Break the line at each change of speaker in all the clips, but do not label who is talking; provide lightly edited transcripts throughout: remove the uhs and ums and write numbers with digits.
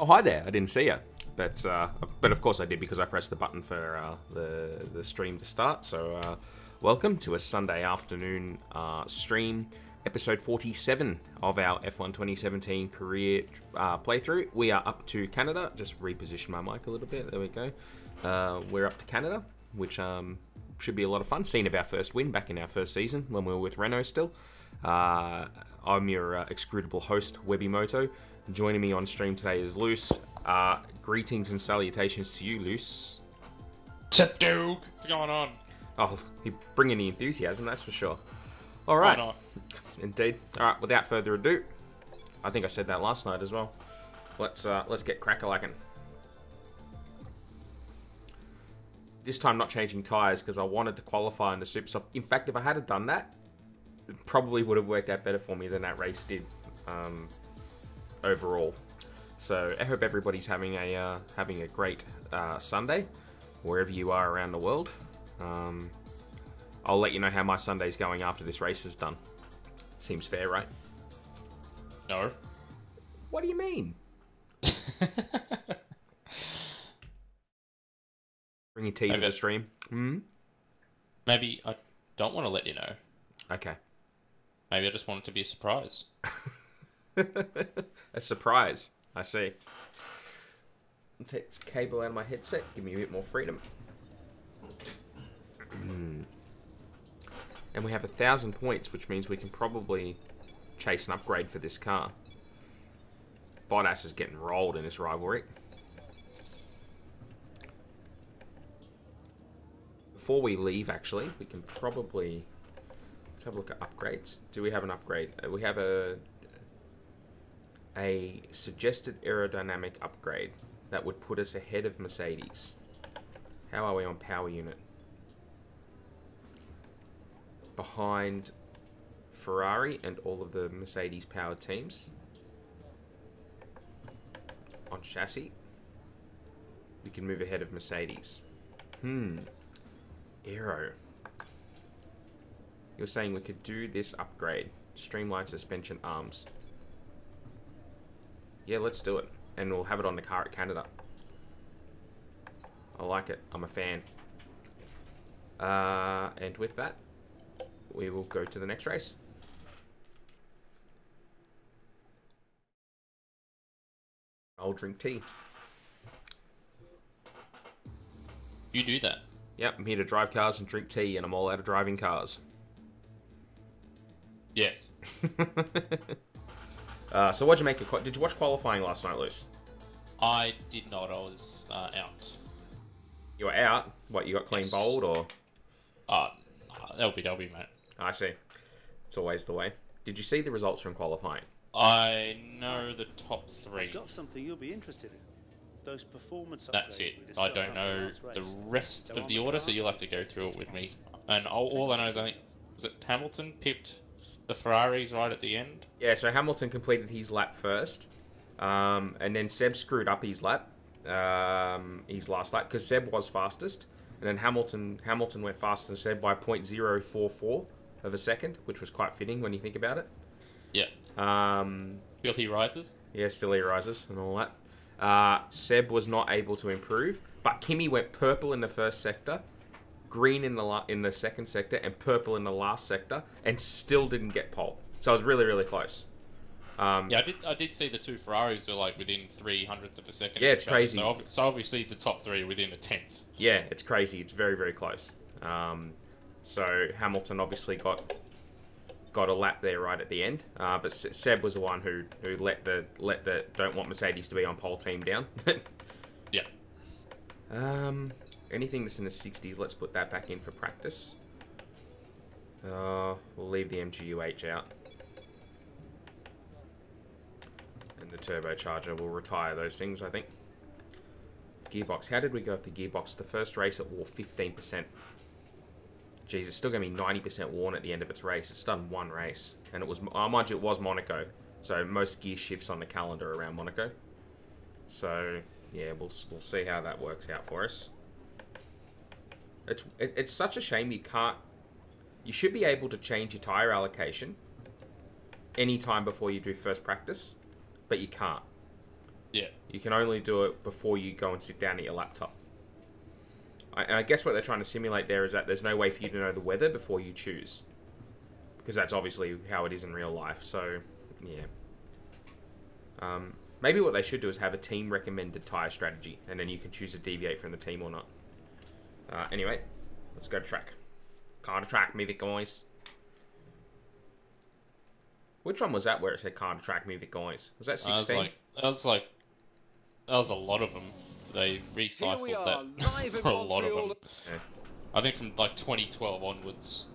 Oh, hi there. I didn't see you. But of course I did because I pressed the button for the stream to start. So welcome to a Sunday afternoon stream, episode 47 of our F1 2017 career playthrough. We are up to Canada. Just reposition my mic a little bit. There we go. We're up to Canada, which should be a lot of fun. Scene of our first win back in our first season when we were with Renault still. I'm your executable host, Webimoto. Joining me on stream today is Luce. Greetings and salutations to you, Luce.
Sup, Doug? What's going on?
Oh, you bringing the enthusiasm, that's for sure. All right.
Why not?
Indeed. All right. Without further ado, I think I said that last night as well. Let's get crack-a-lackin'. This time, not changing tires because I wanted to qualify in the Super Soft. In fact, if I had done that, it probably would have worked out better for me than that race did. Overall, so I hope everybody's having a great Sunday wherever you are around the world. I'll let you know how my Sunday's going after this race is done. Seems fair, right?
No.
What do you mean? Bringing tea to the stream.
Maybe I don't want to let you know.
Okay.
Maybe I just want it to be a surprise.
A surprise. I see. Take this cable out of my headset. Give me a bit more freedom. And we have 1,000 points, which means we can probably chase an upgrade for this car. Bottas is getting rolled in this rivalry. Before we leave, actually, we can probably... Let's have a look at upgrades. Do we have an upgrade? We have a suggested aerodynamic upgrade that would put us ahead of Mercedes. How are we on power unit? Behind Ferrari and all of the Mercedes powered teams. On chassis, we can move ahead of Mercedes. Aero. You're saying we could do this upgrade. Streamline suspension arms. Yeah, let's do it. And we'll have it on the car at Canada. I like it. I'm a fan. And with that, we will go to the next race. I'll drink tea.
You do that.
Yep, I'm here to drive cars and drink tea, and I'm all out of driving cars.
Yes.
So what'd you make of... Did you watch qualifying last night, Luce?
I did not. I was out.
You were out? What, you got clean
Yes.
bowled, or...?
LBW, mate.
I see. It's always the way. Did you see the results from qualifying?
I know the top three.
I've got something you'll be interested in. Those performance
That's
upgrades
it.
we
I
discussed
don't
after
know
last race.
the rest
So
of
on
the
the
order,
car,
so you'll have to go through it with me. And all I know is I think... Was it Hamilton pipped the Ferraris right at the end?
Yeah, so Hamilton completed his lap first. And then Seb screwed up his lap. His last lap, because Seb was fastest. And then Hamilton went faster than Seb by 0.044 of a second, which was quite fitting when you think about it.
Yeah. Still he rises?
Yeah, still he rises and all that. Seb was not able to improve, but Kimi went purple in the first sector, green in the second sector, and purple in the last sector, and still didn't get pole. So it was really, really close.
Yeah, I did see the two Ferraris were like within 300th of a second.
Yeah,
of
it's
each other,
crazy.
So obviously the top three are within a tenth.
Yeah, it's crazy. It's very, very close. So Hamilton obviously got a lap there right at the end, but Seb was the one who let the don't want Mercedes to be on pole team down.
Yeah.
Anything that's in the 60s, let's put that back in for practice. We'll leave the MGUH out. And the turbocharger, we'll retire those things, I think. Gearbox, how did we go with the gearbox? The first race it wore 15%. Geez, it's still going to be 90% worn at the end of its race. It's done one race. And it was, mind you, it was Monaco. So most gear shifts on the calendar around Monaco. So, yeah, we'll see how that works out for us. It's such a shame you can't... You should be able to change your tyre allocation any time before you do first practice, but you can't.
Yeah.
You can only do it before you go and sit down at your laptop. I guess what they're trying to simulate there is that there's no way for you to know the weather before you choose. Because that's obviously how it is in real life, so, yeah. Maybe what they should do is have a team-recommended tyre strategy, and then you can choose to deviate from the team or not. Anyway, let's go to track. Car to track, move it, guys. Which one was that where it said car to track, move it, guys? Was that 16?
That was a lot of them. They recycled that for a lot of them.
Yeah.
I think from like 2012 onwards,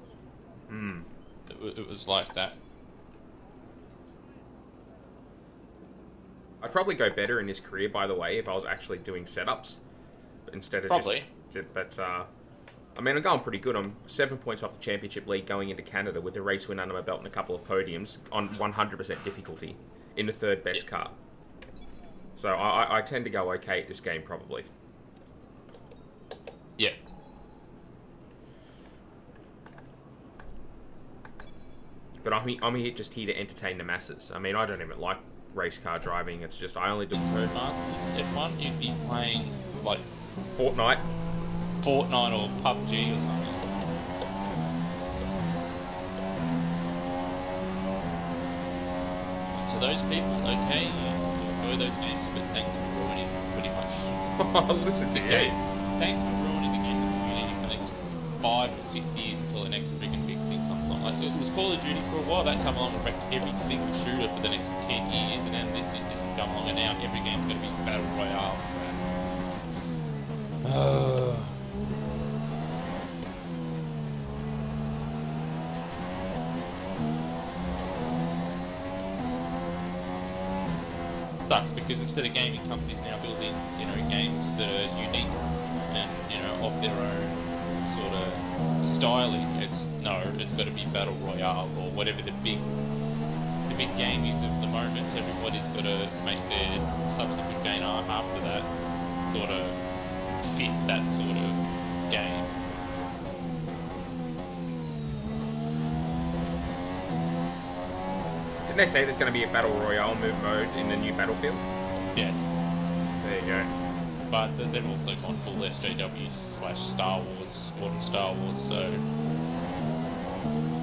it was like that.
I'd probably go better in his career, by the way, if I was actually doing setups instead of
Probably.
But I mean, I'm going pretty good. I'm 7 points off the championship lead going into Canada with a race win under my belt and a couple of podiums on 100% difficulty in the third best car. So I tend to go okay at this game, probably.
Yeah.
But I'm here just here to entertain the masses. I mean, I don't even like race car driving. It's just I only do
Masters F1, you'd be playing like
Fortnite
or PUBG or something. To those people, okay, you enjoy those games, but thanks for ruining pretty much
listen to
the
you.
game. Thanks for ruining the gaming community for the next 5 or 6 years until the next friggin' big thing comes on. Like, it was Call of Duty for a while, that come along and wrecked every single shooter for the next 10 years, and then this has come along, and now every game's going to be Battle Royale. Sucks because instead of gaming companies now building, games that are unique and, of their own sort of styling, it's got to be Battle Royale or whatever the big game is at the moment. Everybody's got to make their subsequent game after that sort of fit that sort of game.
Didn't they say there's going to be a Battle Royale mode in the new Battlefield?
Yes.
There you go.
But they've also gone full SJW/Star Wars, modern Star Wars, so...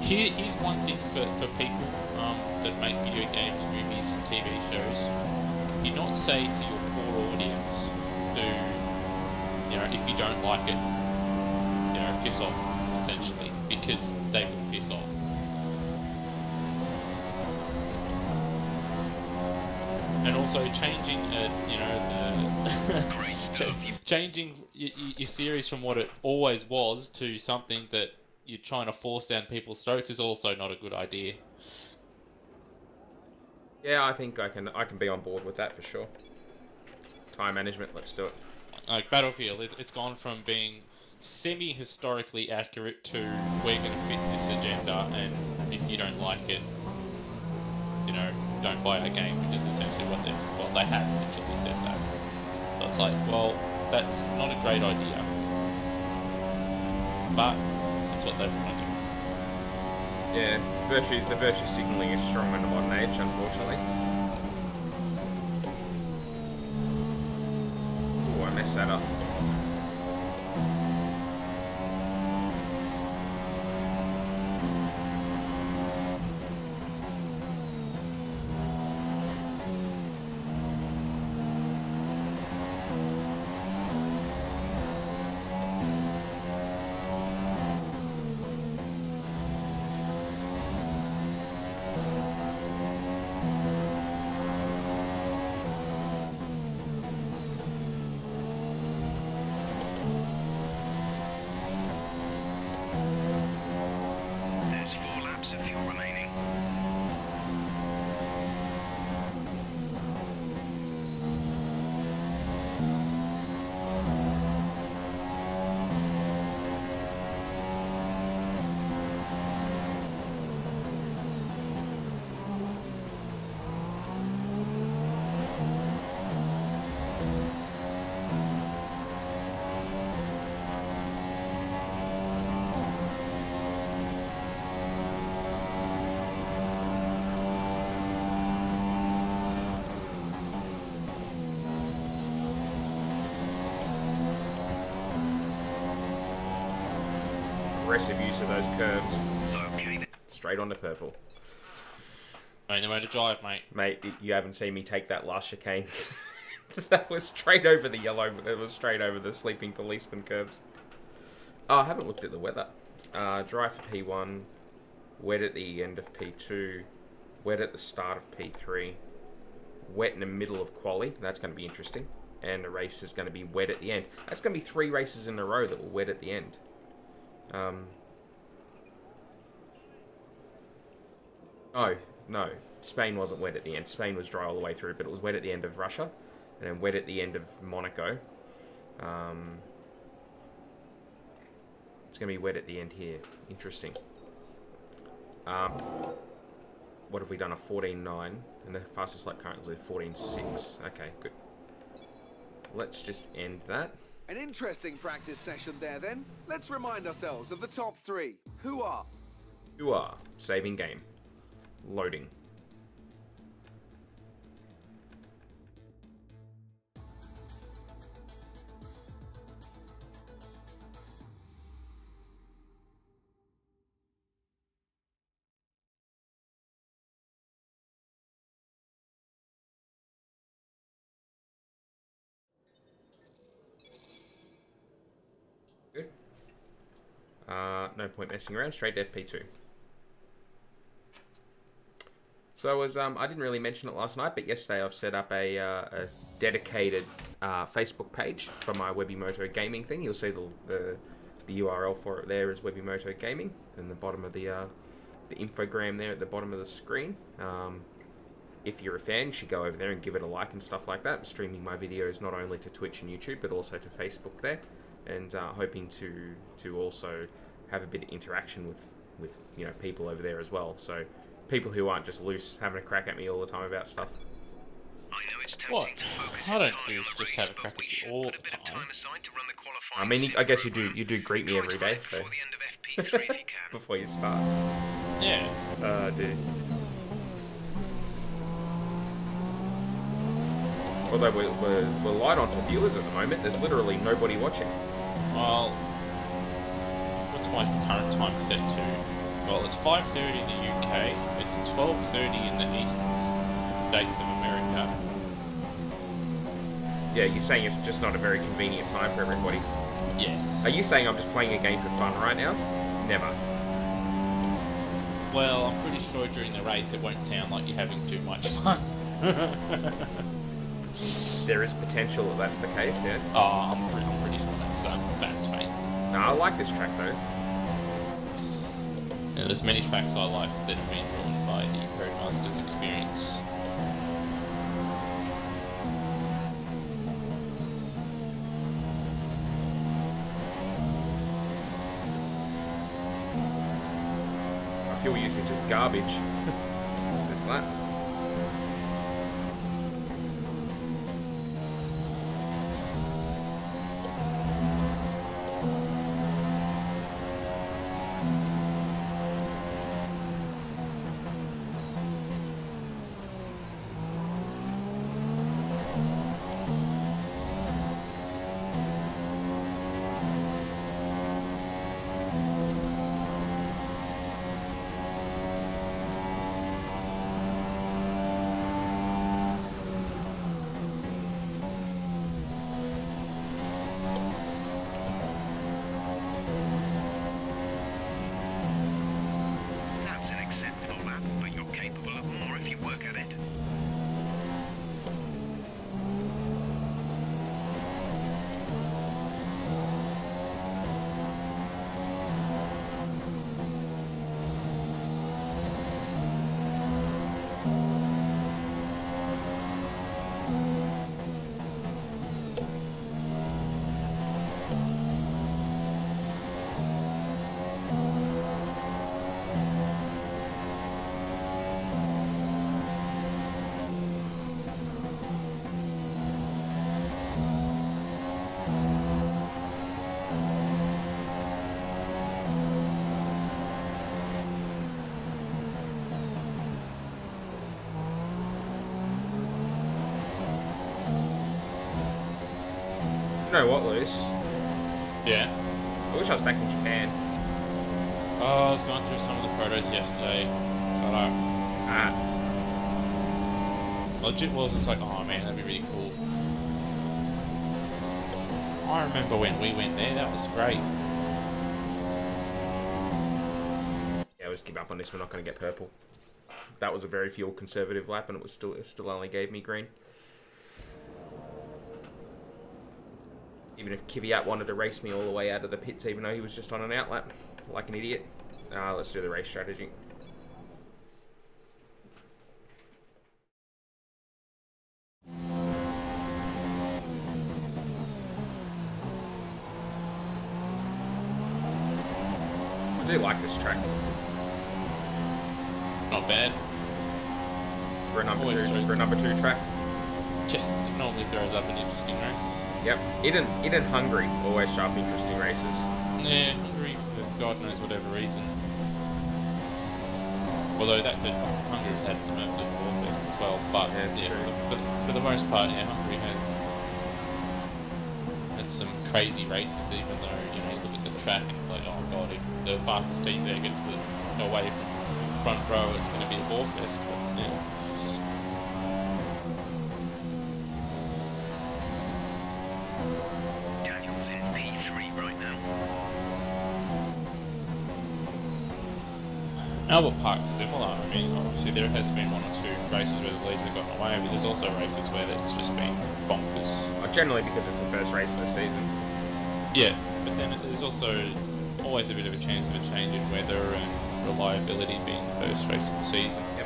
Here's one thing for people that make video games, movies, TV shows. You not say to your core audience who, if you don't like it, piss off, essentially, because they will piss off. And also changing, changing your series from what it always was to something that you're trying to force down people's throats is also not a good idea.
Yeah, I think I can be on board with that for sure. Time management, let's do it.
Like Battlefield, it's gone from being semi-historically accurate to we're going to fit this agenda, and if you don't like it, don't buy our game, which is essentially what they had literally said that. So it's like, well, that's not a great idea, but that's what they want to do.
Yeah, the virtue signaling is strong in the modern age, unfortunately. Ooh, I messed that up. aggressive use of those curves. Straight onto purple.
Only way to drive, mate.
Mate, you haven't seen me take that last chicane. That was straight over the yellow. It was straight over the sleeping policeman curves. Oh, I haven't looked at the weather. Dry for P1. Wet at the end of P2. Wet at the start of P3. Wet in the middle of quali. That's going to be interesting. And the race is going to be wet at the end. That's going to be 3 races in a row that were wet at the end. Oh, no. Spain wasn't wet at the end. Spain was dry all the way through, but it was wet at the end of Russia. And then wet at the end of Monaco. It's going to be wet at the end here. Interesting. What have we done? A 14.9. And the fastest lap currently is a 14.6. Okay, good. Let's just end that.
An interesting practice session there then. Let's remind ourselves of the top 3. Who are?
Saving game. Loading. Good. No point messing around. Straight to FP2. So as I didn't really mention it last night, but yesterday I've set up a dedicated Facebook page for my Webimoto gaming thing. You'll see the URL for it there is Webimoto Gaming, in the bottom of the infogram there at the bottom of the screen. If you're a fan, you should go over there and give it a like and stuff like that. I'm streaming my videos not only to Twitch and YouTube, but also to Facebook there, and hoping to also have a bit of interaction with people over there as well. So people who aren't just loose having a crack at me all the time about stuff.
What I don't do is just have a crack at you all the time.
I mean, I guess you do greet me every day, so before you start.
Yeah.
Dude. Although we're light on for viewers at the moment, there's literally nobody watching.
Well, what's my current time set to? Well, it's 5:30 in the UK. It's 12:30 in the eastern states of America.
Yeah, you're saying it's just not a very convenient time for everybody.
Yes.
Are you saying I'm just playing a game for fun right now? Never.
Well, I'm pretty sure during the race it won't sound like you're having too much fun.
There is potential that that's the case, yes.
Oh, I'm pretty sure that's a fact, mate.
No, I like this track though.
Yeah, there's many facts I like that have been drawn by the Codemasters experience.
Our fuel usage is garbage. This lap. You know what, Lewis?
Yeah.
I wish I was back in Japan.
Oh, I was going through some of the photos yesterday. Shut up. Legit was just like, oh man, that'd be really cool. I remember when we went there, that was great.
Yeah, let's give up on this. We're not going to get purple. That was a very fuel conservative lap, and it still only gave me green. Even if Kvyat wanted to race me all the way out of the pits, even though he was just on an outlap, like an idiot. Let's do the race strategy. I do like this track.
Not bad.
For a number two track.
It normally throws up an interesting race.
Yep. Eden Hungary always show up interesting races.
Yeah, Hungary for God knows whatever reason. Although Hungary's had some of the warfare as well, but for the most part, yeah, Hungary has had some crazy races. Even though you look at the track, and it's like, oh god, if the fastest team there gets away from front row, it's going to be a warfest. But yeah.
Daniel's in P3 right now.
Albert Park's similar. I mean, obviously there has been one or two races where the leads have gotten away, but there's also races where it's just been bonkers.
Generally because it's the first race of the season.
Yeah, but then there's also always a bit of a chance of a change in weather and reliability being the first race of the season.
Yep.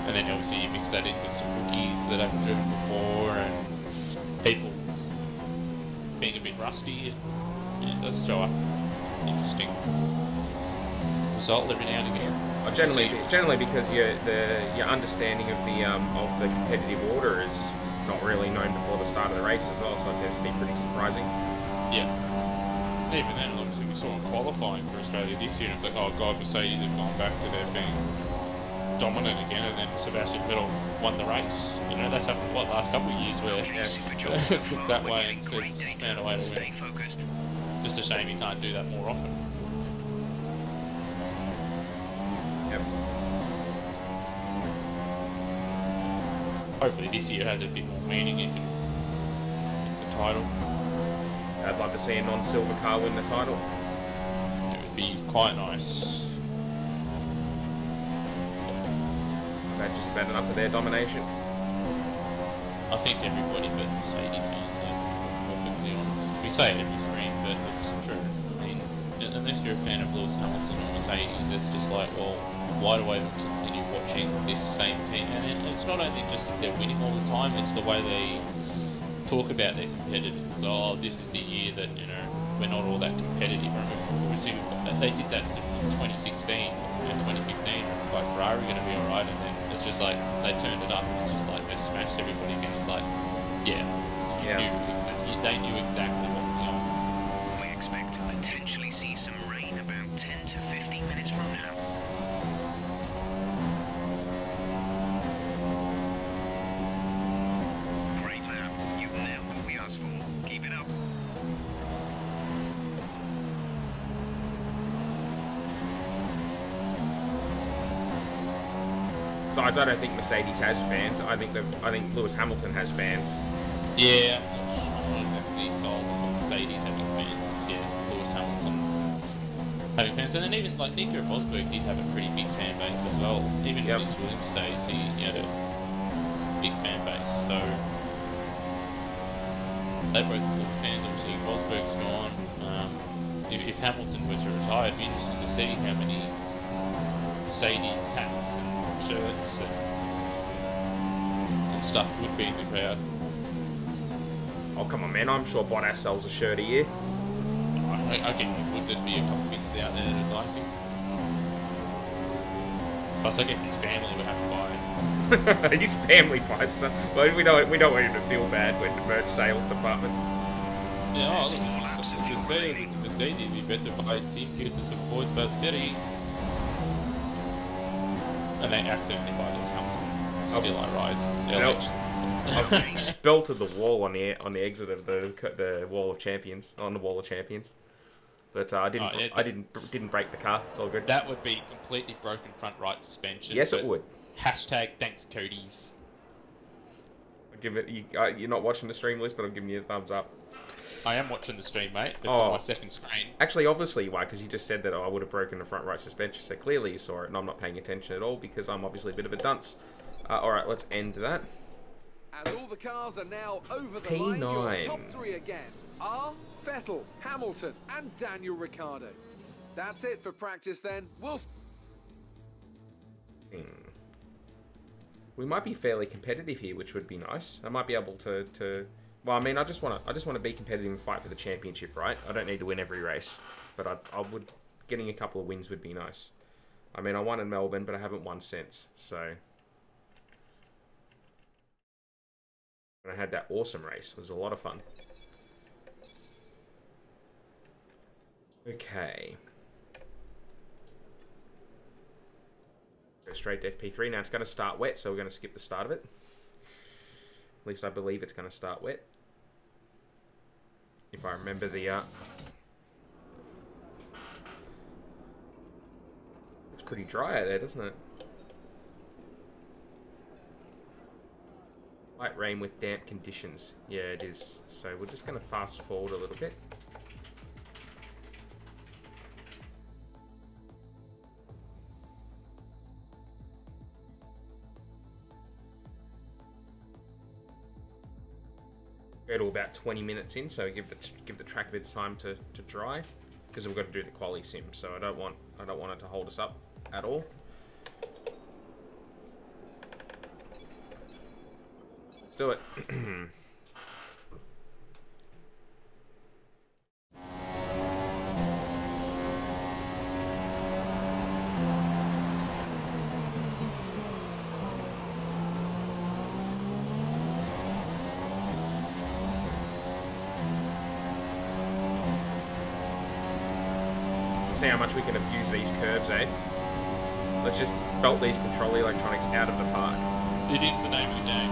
And then obviously you mix that in with some rookies that haven't driven before and people being a bit rusty. It does show up interesting result every now and again.
Generally because your understanding of the competitive order is not really known before the start of the race as well, so it tends to be pretty surprising.
Yeah. Even then, obviously, we saw in qualifying for Australia this year, and it's like, oh god, Mercedes have gone back to their being dominant again, and then Sebastian Vettel won the race. That's happened, last couple of years where it's looked that way and said, found a way to win. Just a shame you can't do that more often.
Yep.
Hopefully this year has a bit more meaning in the title.
I'd love to see a non-silver car win the title.
It would be quite nice.
I've had just about enough of their domination.
I think everybody but Mercedes fans, perfectly honest. We say it every stream, but it's true. I mean, unless you're a fan of Lewis Hamilton or Mercedes, it's just like, well, why do I continue watching this same team? And it's not only just that they're winning all the time, it's the way they talk about their competitors. It's, oh, this is the year that, we're not all that competitive. I remember, obviously, they did that in 2016 and 2015, like Ferrari going to be alright, and then it's just like, they turned it up, and it's just like, they smashed everybody again. It's like, they knew exactly what was going on.
We expect to potentially see some rain about 10 to 15 minutes from now. Great lap. You've nailed what we asked for. Keep it up.
Besides, I don't think Mercedes has fans. I think Lewis Hamilton has fans.
Yeah, I'm not exactly sold on Mercedes having fans. It's, Lewis Hamilton having fans. And then even, like, Nico Rosberg did have a pretty big fan base as well. Even in his Williams days, he had a big fan base. So, they both have fans. Obviously, Rosberg's gone. If Hamilton were to retire, it'd be interesting to see how many Mercedes hats and shirts and stuff would be in the crowd.
Oh, come on, man. I'm sure Bottas sells a shirt a year.
I guess it would. There'd be a couple things out there that'd like it. Plus, I guess his family would have to buy it.
His family buys stuff. But we don't want him to feel bad when the merch sales department.
Yeah, to say that to Mercedes, we better buy a team kit to support Valtteri. And they accidentally buy Lewis Hamilton. Still I rise.
I've belted the wall on the exit of the wall of champions, on the wall of champions. But I didn't.
Oh, yeah,
I didn't break the car. It's all good.
That would be completely broken front right suspension.
Yes, it
but
would.
Hashtag thanks, Cody's.
I'll give it. You're not watching the stream list, but I'm giving you a thumbs up.
I am watching the stream, mate. It's
Oh.
on my second screen.
Actually, obviously, why? Because you just said that I would have broken the front right suspension, so clearly you saw it, and I'm not paying attention at all because I'm obviously a bit of a dunce. All right, let's end that.
As all the cars are now over the
P9.
line, your top 3 again are Vettel, Hamilton, and Daniel Ricciardo. That's it for practice then.
We might be fairly competitive here, which would be nice. I might be able to. Well, I mean, I just want to be competitive and fight for the championship, right? I don't need to win every race, but I would. Getting a couple of wins would be nice. I mean, I won in Melbourne, but I haven't won since, so. And I had that awesome race. It was a lot of fun. Okay. Go straight to FP3. Now it's going to start wet, so we're going to skip the start of it. At least I believe it's going to start wet. If I remember the... Looks pretty dry out there, doesn't it? Light rain with damp conditions. Yeah, it is. So we're just going to fast forward a little bit. Go to about 20 minutes in, so give the track a bit of time to dry, because we've got to do the quali sim. So I don't want it to hold us up at all. Let's do it. See how much we can abuse these curbs, eh? Let's just belt these control electronics out of the park.
It is the name of the game.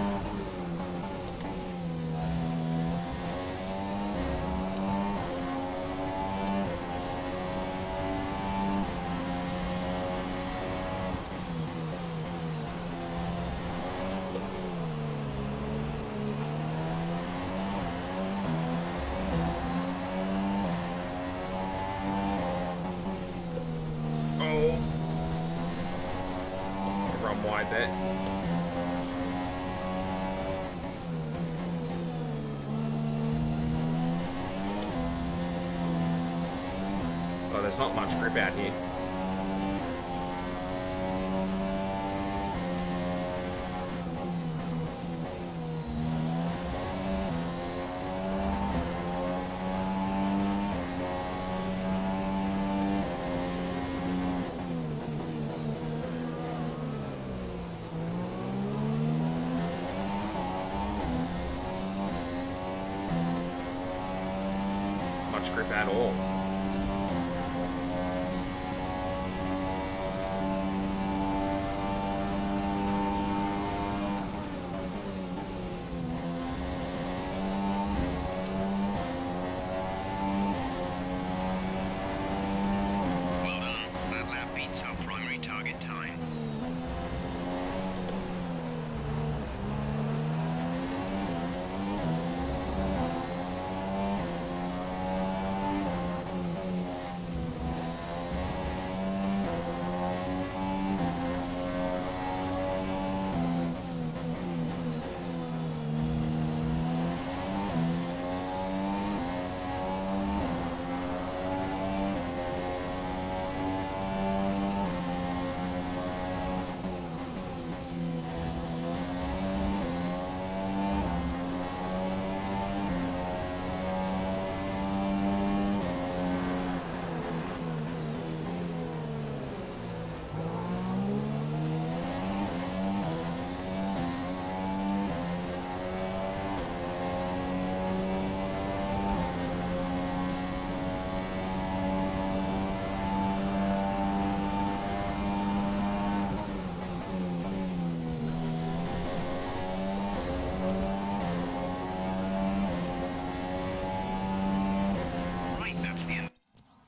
Run wide there. Oh, there's not much grip out here. Much grip at all.
Well done. That lap beats our primary target time.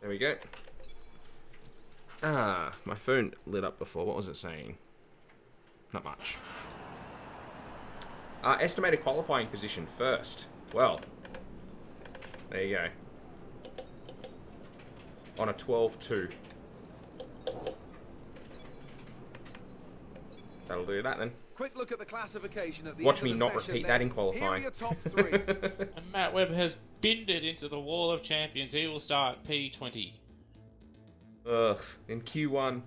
There we go. Ah, my phone lit up before. What was it saying? Not much. Estimated qualifying position first. Well, there you go. On a 12-2. That'll do that then.
Quick look at the classification at the
Watch
end
me
of the
not
session
repeat
then.
that in qualifying.
Here are your top three.
And Matt Webb has binned it into the wall of champions. He will start P20.
Ugh, in Q1.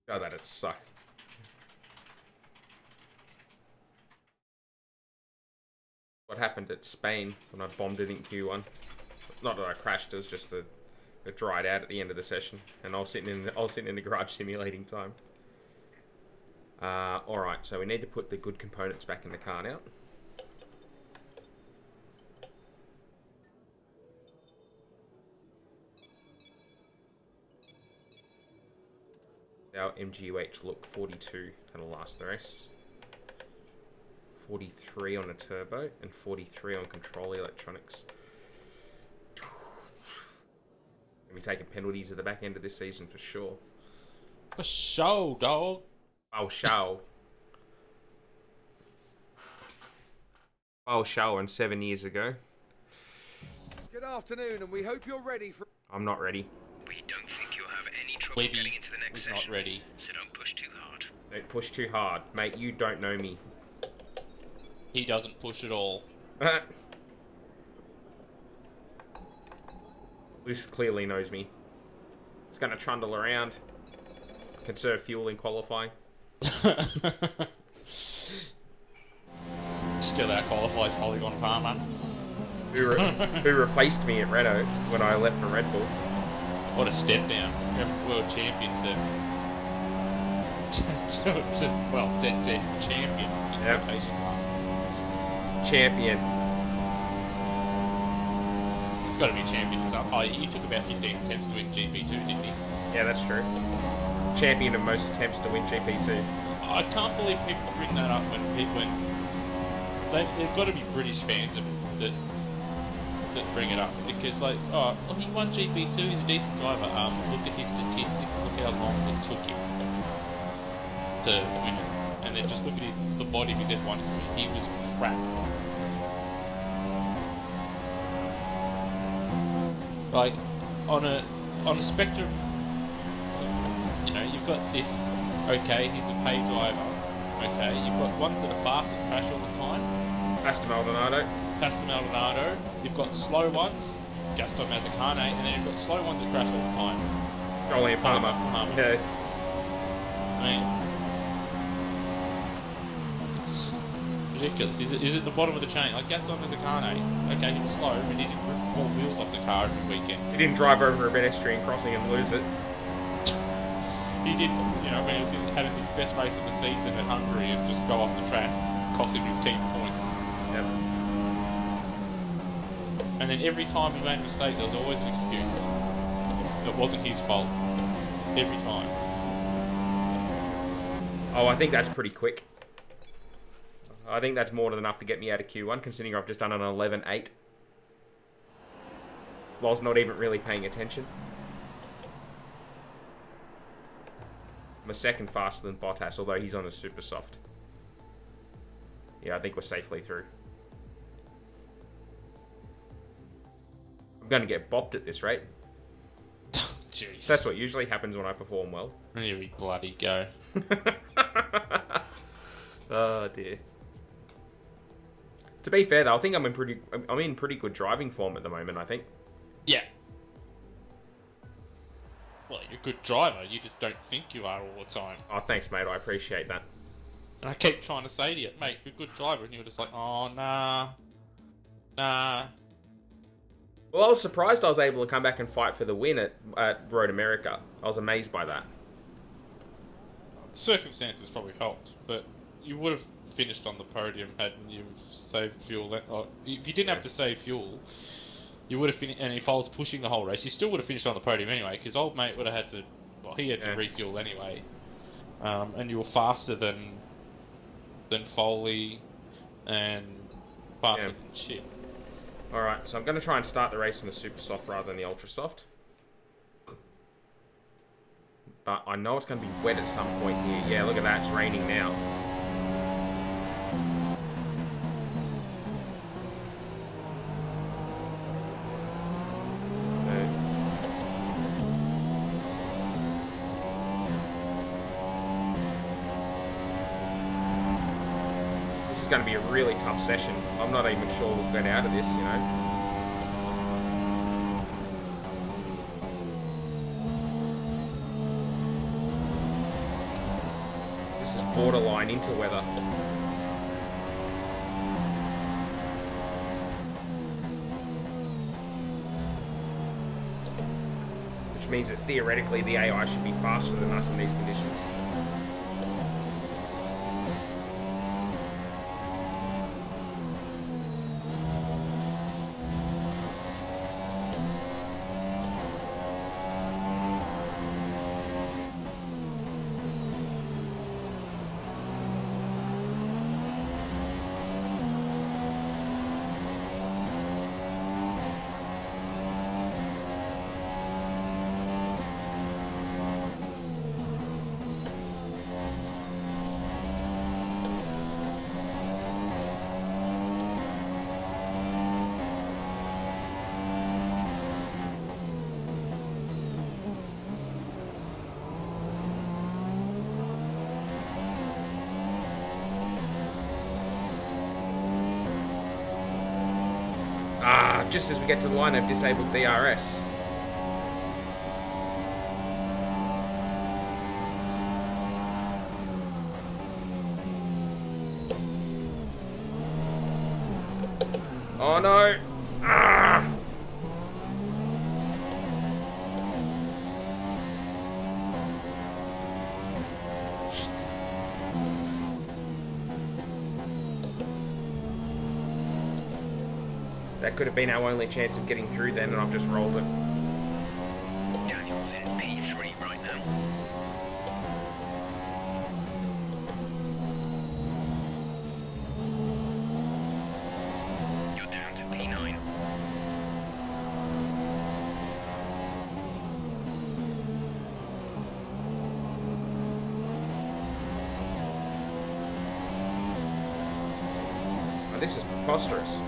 God, that'd suck. What happened at Spain when I bombed it in Q1? Not that I crashed, it was just it dried out at the end of the session, and I was sitting in the garage simulating time. Alright, so we need to put the good components back in the car now. Our MGUH look 42, that'll last the race. 43 on a turbo and 43 on control electronics. Gonna be taking penalties at the back end of this season for sure.
For show, dog.
Oh, show. Oh, show, and 7 years ago.
Good afternoon, and we hope you're ready for...
I'm not ready.
We don't think you'll have any trouble
Webby
getting into the next
was
session.
not ready.
So don't push too hard.
Don't push too hard. Mate, you don't know me.
He doesn't push at all.
Luce clearly knows me. He's gonna trundle around. Conserve fuel in qualifying.
Still outqualifies Polygon Palmer.
Who replaced me at Renault when I left for Red Bull.
What a step down. World champions well, ZZ champion in
Yep.
quotation marks.
Champion.
He's got to be a champion. Oh, he took about 15 attempts to win GP2, didn't he?
Yeah, that's true. Champion of most attempts to win GP2.
I can't believe people bring that up when they've got to be British fans that bring it up, because like, oh, well, he won GP2, he's a decent driver. Look at his statistics, look how long it took him to win it, and then just look at the body of his F1 career. He was crap. Like on a spectrum, you know, you've got this. Okay, he's a pay driver. Okay, you've got ones that are fast and crash all the time.
Aston Maldonado.
Pastor Maldonado, you've got slow ones, just on Mazzacane, and then you've got slow ones that crash all the time.
Jolyon Palmer.
Palmer.
Yeah.
I mean, it's ridiculous. Is it the bottom of the chain? Like Gaston Mazzacane, okay, he was slow, but he didn't rip 4 wheels off the car every weekend.
He didn't drive over a pedestrian crossing and lose it.
He didn't, you know, when he was having his best race of the season in Hungary and just go off the track, costing his team points.
Yep.
And then every time he made a mistake, there was always an excuse. It wasn't his fault. Every time.
Oh, I think that's pretty quick. I think that's more than enough to get me out of Q1, considering I've just done an 11.8. Whilst not even really paying attention. I'm a second faster than Bottas, although he's on a super soft. Yeah, I think we're safely through. I'm going to get bopped at this rate.
Jeez.
That's what usually happens when I perform well.
Here we bloody go.
Oh dear. To be fair though, I think I'm in pretty good driving form at the moment, I think.
Yeah. Well, you're a good driver, you just don't think you are all the time.
Oh, thanks mate, I appreciate that.
And I keep trying to say to you, mate, you're a good driver, and you're just like, oh, nah. Nah.
Well, I was surprised I was able to come back and fight for the win at Road America. I was amazed by that.
Circumstances probably helped, but you would have finished on the podium had you saved fuel. If you didn't have to save fuel, you would have finished. And if I was pushing the whole race, you still would have finished on the podium anyway, because old mate would have had to. Well, he had to refuel anyway, and you were faster than Foley. and faster
Yeah.
than shit.
Alright, so I'm going to try and start the race on the super soft rather than the ultra soft. But I know it's going to be wet at some point here. Yeah, look at that, it's raining now. This is going to be a really tough session. I'm not even sure we'll get out of this, you know. This is borderline into weather. Which means that theoretically the AI should be faster than us in these conditions. Just as we get to the line, they've disabled DRS. Oh no! Ah! That could have been our only chance of getting through then, and I've just rolled it.
Daniel's in P3 right now. You're down to P9.
Oh, this is preposterous.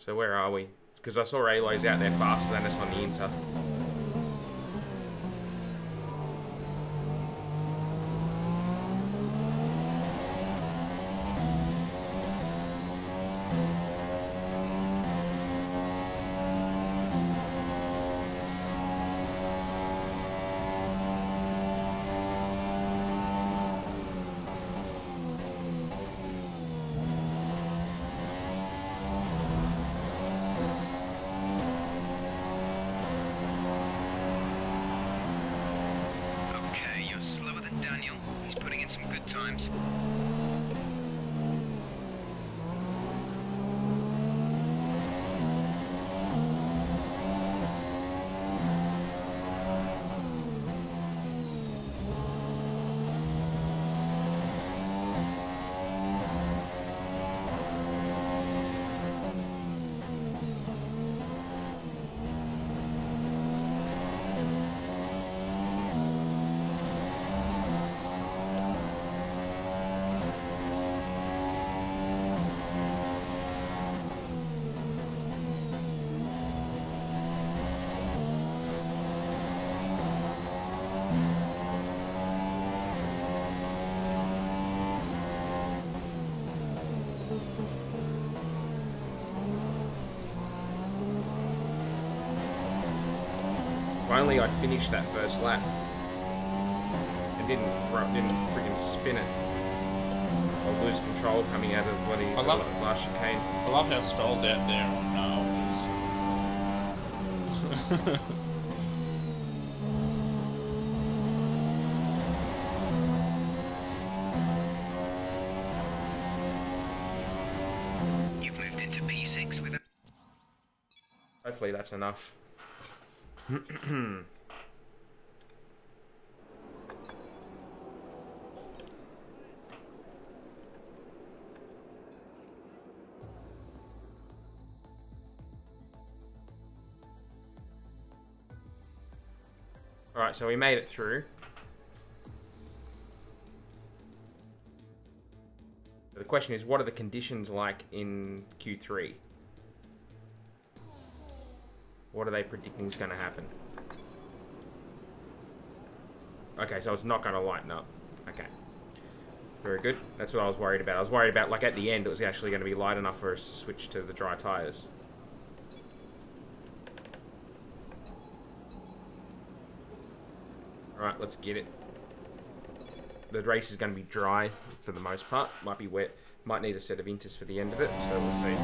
So where are we? Because I saw Aloy's out there faster than us on the Inter.
Times.
only I'd finished that first lap and didn't freaking spin it or lose control coming out of the bloody last chicane.
I love how Stroll's out there on ultras.
You've moved into P6 with a...
Hopefully that's enough. Alright, so we made it through. The question is, what are the conditions like in Q3? What are they predicting is going to happen? Okay, so it's not going to lighten up. Okay. Very good. That's what I was worried about. I was worried about, like, at the end, it was actually going to be light enough for us to switch to the dry tyres. Alright, let's get it. The race is going to be dry for the most part. Might be wet. Might need a set of inters for the end of it, so we'll see.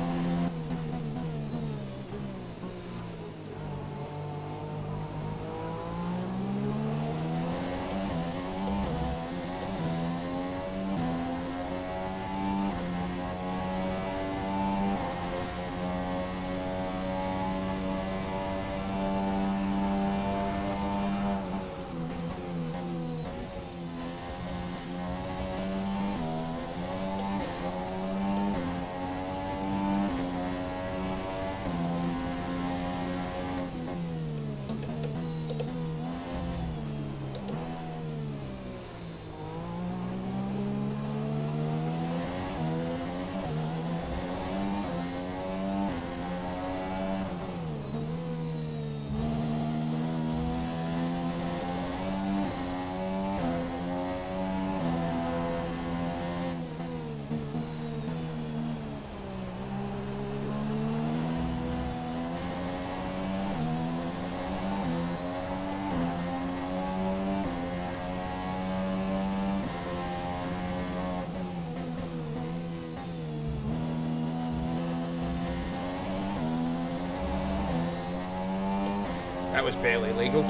That was barely legal.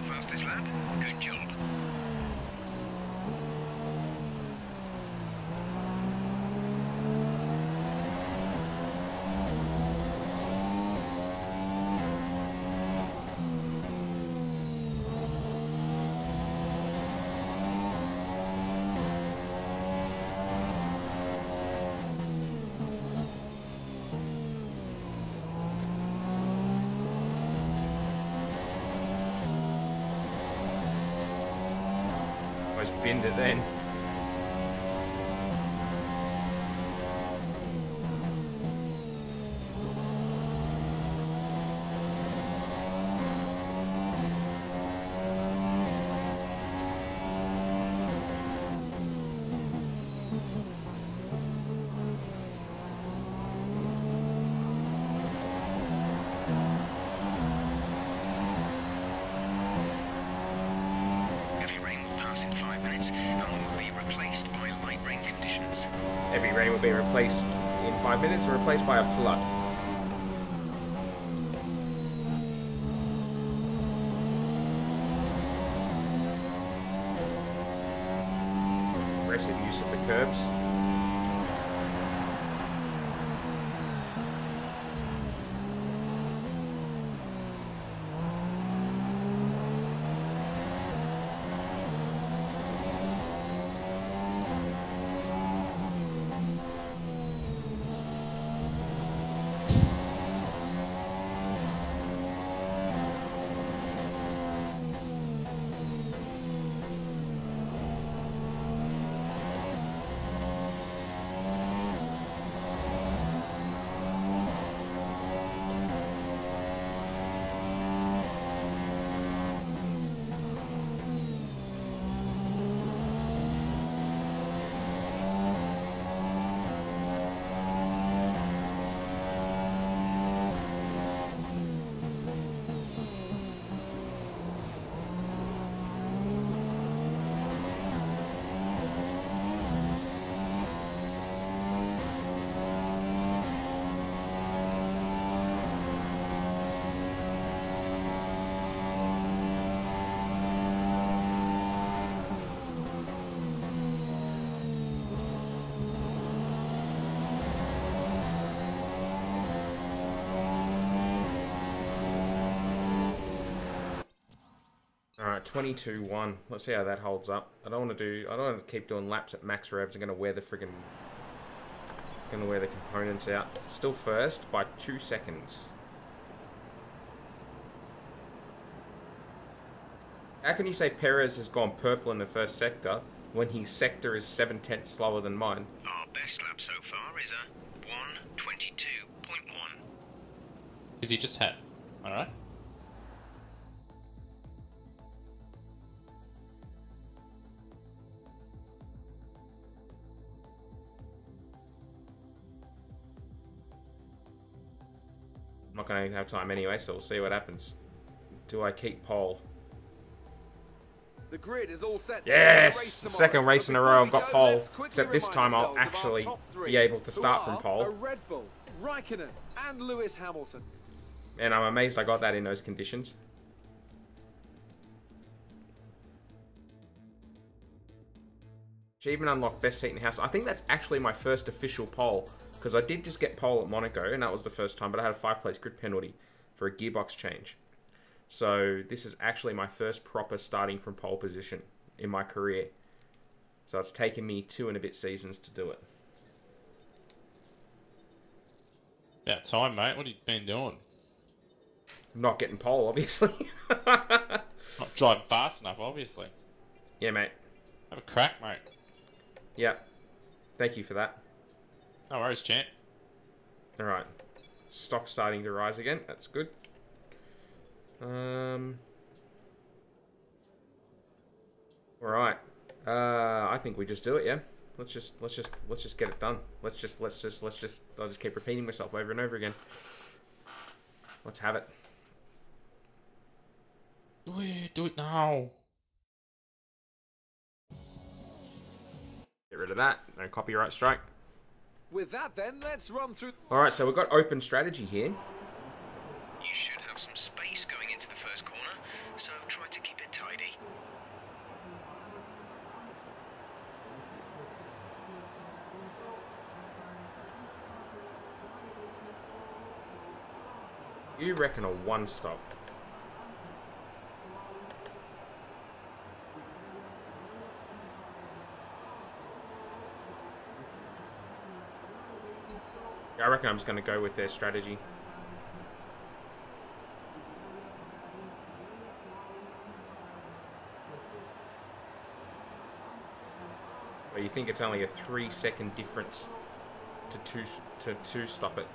Fastest lap. Good job.
Binned it then. Be replaced in 5 minutes and replaced by a flood. Aggressive use of the curbs. All right, 22-1. Let's see how that holds up. I don't want to keep doing laps at max revs. I'm gonna wear the components out. Still first by 2 seconds. How can you say Perez has gone purple in the first sector when his sector is 7/10 slower than mine?
Our best lap so far is a 1:22.1.
Because he just has. Alright?
I'm not going to have time anyway, so we'll see what happens. Do I keep pole?
The grid is all set.
Yes! Second race in a row I've got pole. Except this time I'll actually be able to start from pole.
Red Bull, Raikkonen, and Lewis Hamilton.
And I'm amazed I got that in those conditions. Achievement unlocked best seat in the house. I think that's actually my first official pole. Because I did just get pole at Monaco, and that was the first time, but I had a 5-place grid penalty for a gearbox change. So this is actually my first proper starting from pole position in my career. So it's taken me 2 and a bit seasons to do it.
About time, mate. What have you been doing?
Not getting pole, obviously.
Not driving fast enough, obviously.
Yeah, mate.
Have a crack, mate.
Yeah. Thank you for that.
No worries, champ.
Alright. Stock starting to rise again. That's good. Alright. I think we just do it, yeah? Let's just get it done. I'll just keep repeating myself over and over again. Let's have it.
Do it now.
Get rid of that. No copyright strike.
With that, then, let's run through.
Alright, so we've got open strategy here.
You should have some space going into the first corner, so try to keep it tidy.
You reckon a 1-stop? I reckon I'm just going to go with their strategy. Well, you think it's only a 3-second difference to two stop it?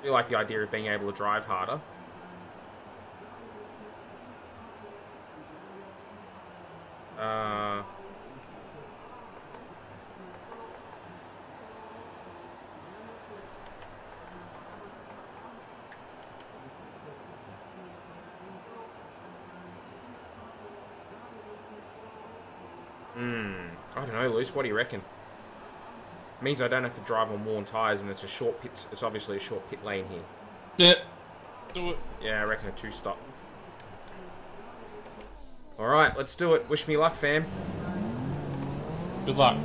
I like the idea of being able to drive harder. I don't know, Luce. What do you reckon? Means I don't have to drive on worn tyres, and it's a short pit. It's obviously a short pit lane here.
Yeah. Do it.
Yeah, I reckon a 2-stop. All right, let's do it. Wish me luck, fam.
Good luck.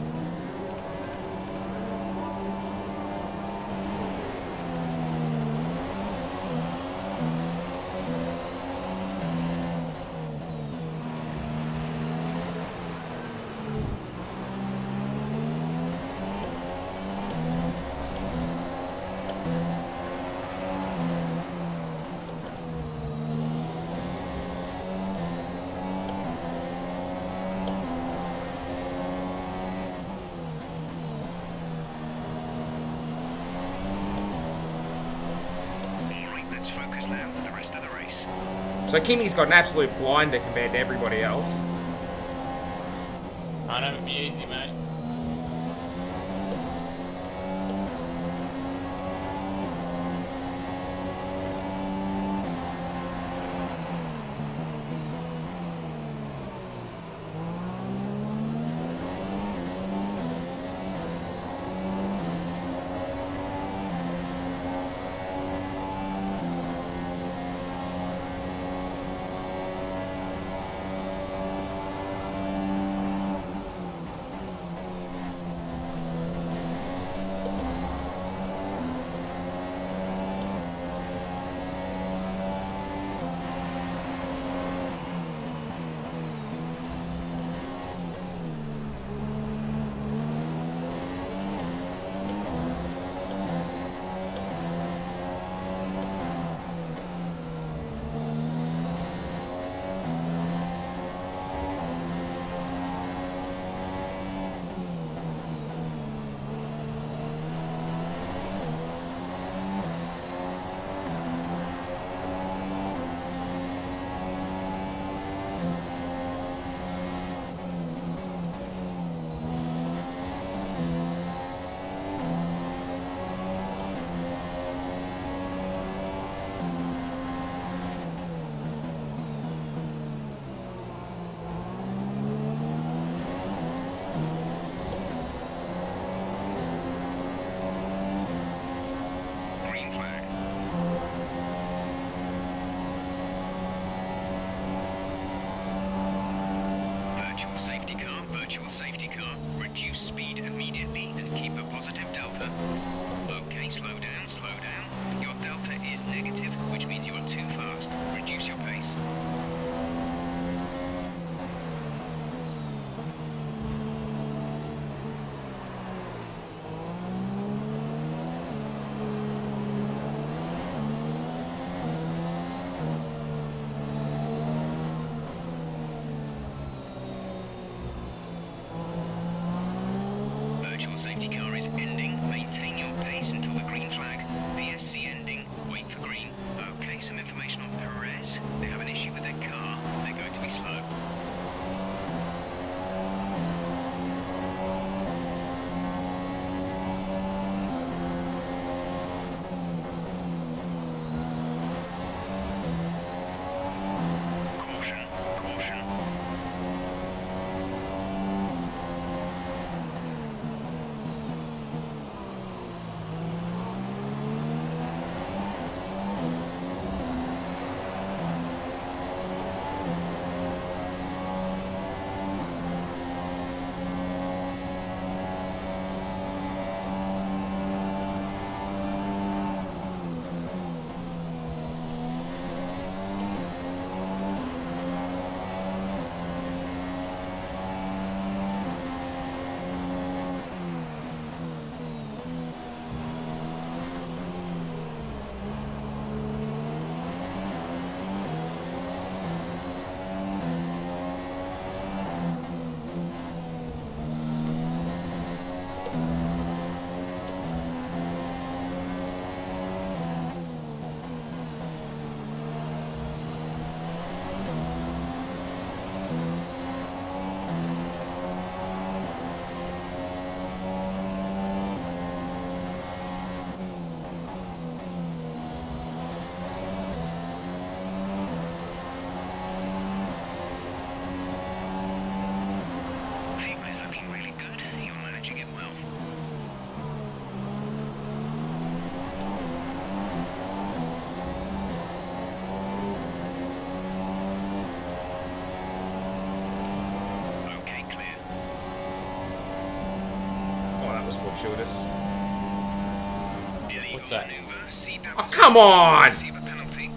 So Kimi's got an absolute blinder compared to everybody else.
I know it'd be easy, mate.
Virtual safety car. Reduce speed immediately and keep a positive delta. Okay, slow down, slow down. Your delta is negative, which means you are too fast. Reduce your pace. Virtual safety car is ending. Maintain your pace until the green flag. VSC ending. Wait for green. Okay, some information on Perez. They have an issue with their car. They're going to be slow. Caution, caution. Vehicle is looking really good. You're managing it well. Okay, clear.
Oh, that was fortuitous.
Illegal
What's that?
maneuver. See, that
Oh,
was
come on!
receive a penalty.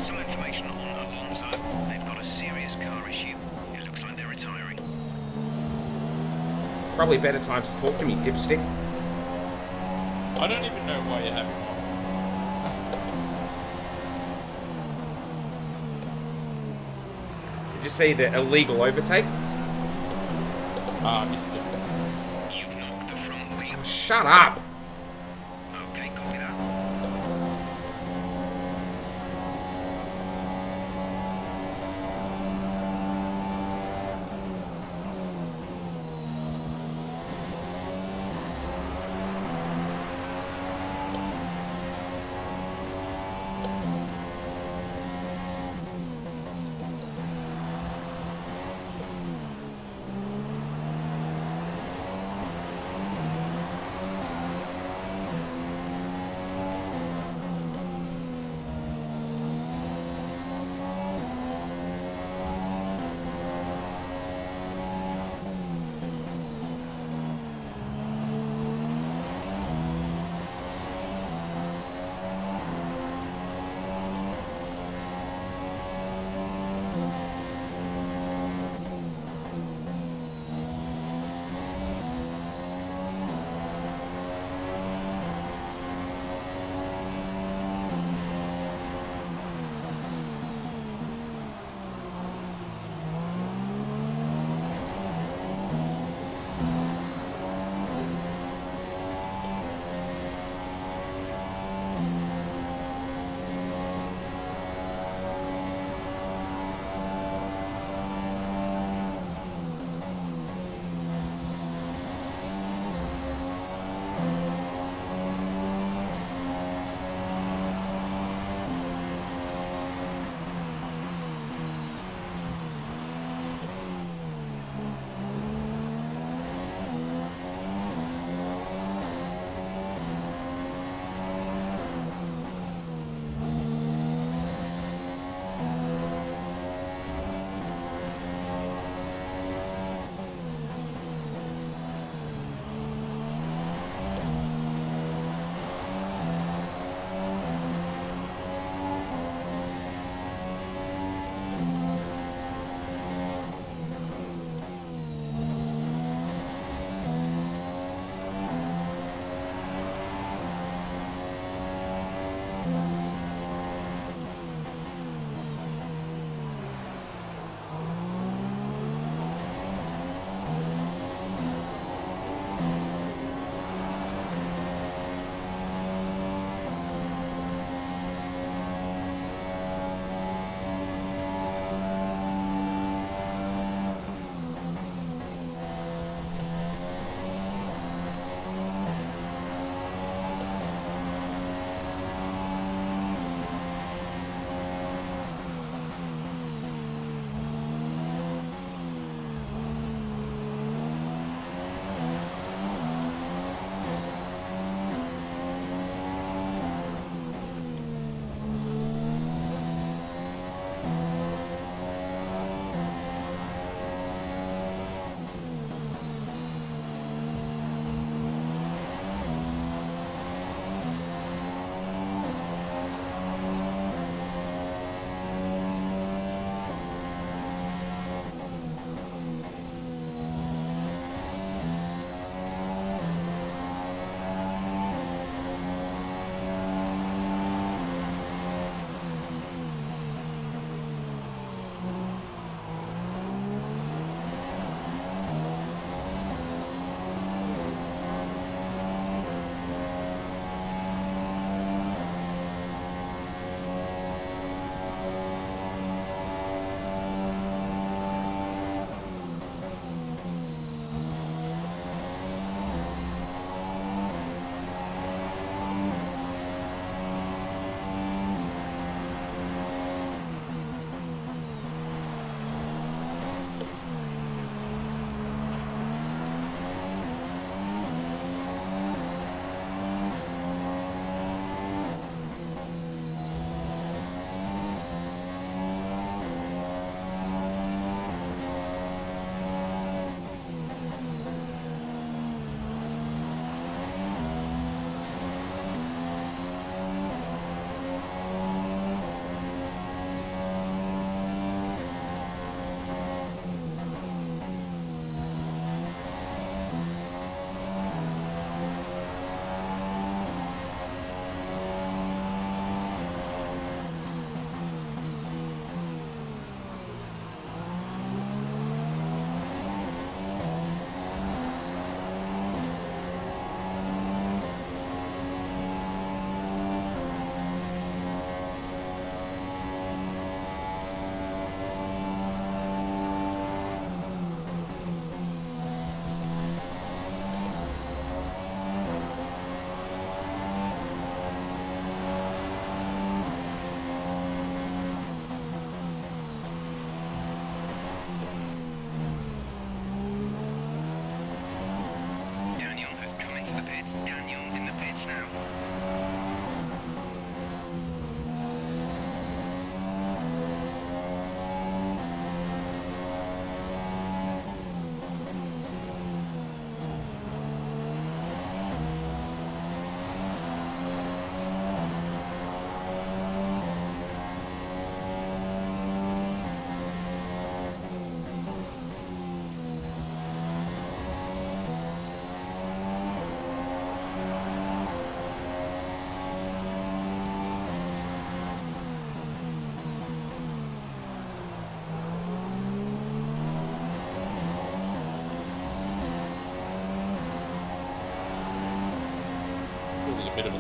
Some information on Alonso. They've got a serious car issue. It looks like they're retiring.
Probably better times to talk to me, dipstick.
I don't even know why you have him
Did you see the illegal overtake?
on. I missed it.
You've knocked the front wheel.
Shut up!
Okay, copy that.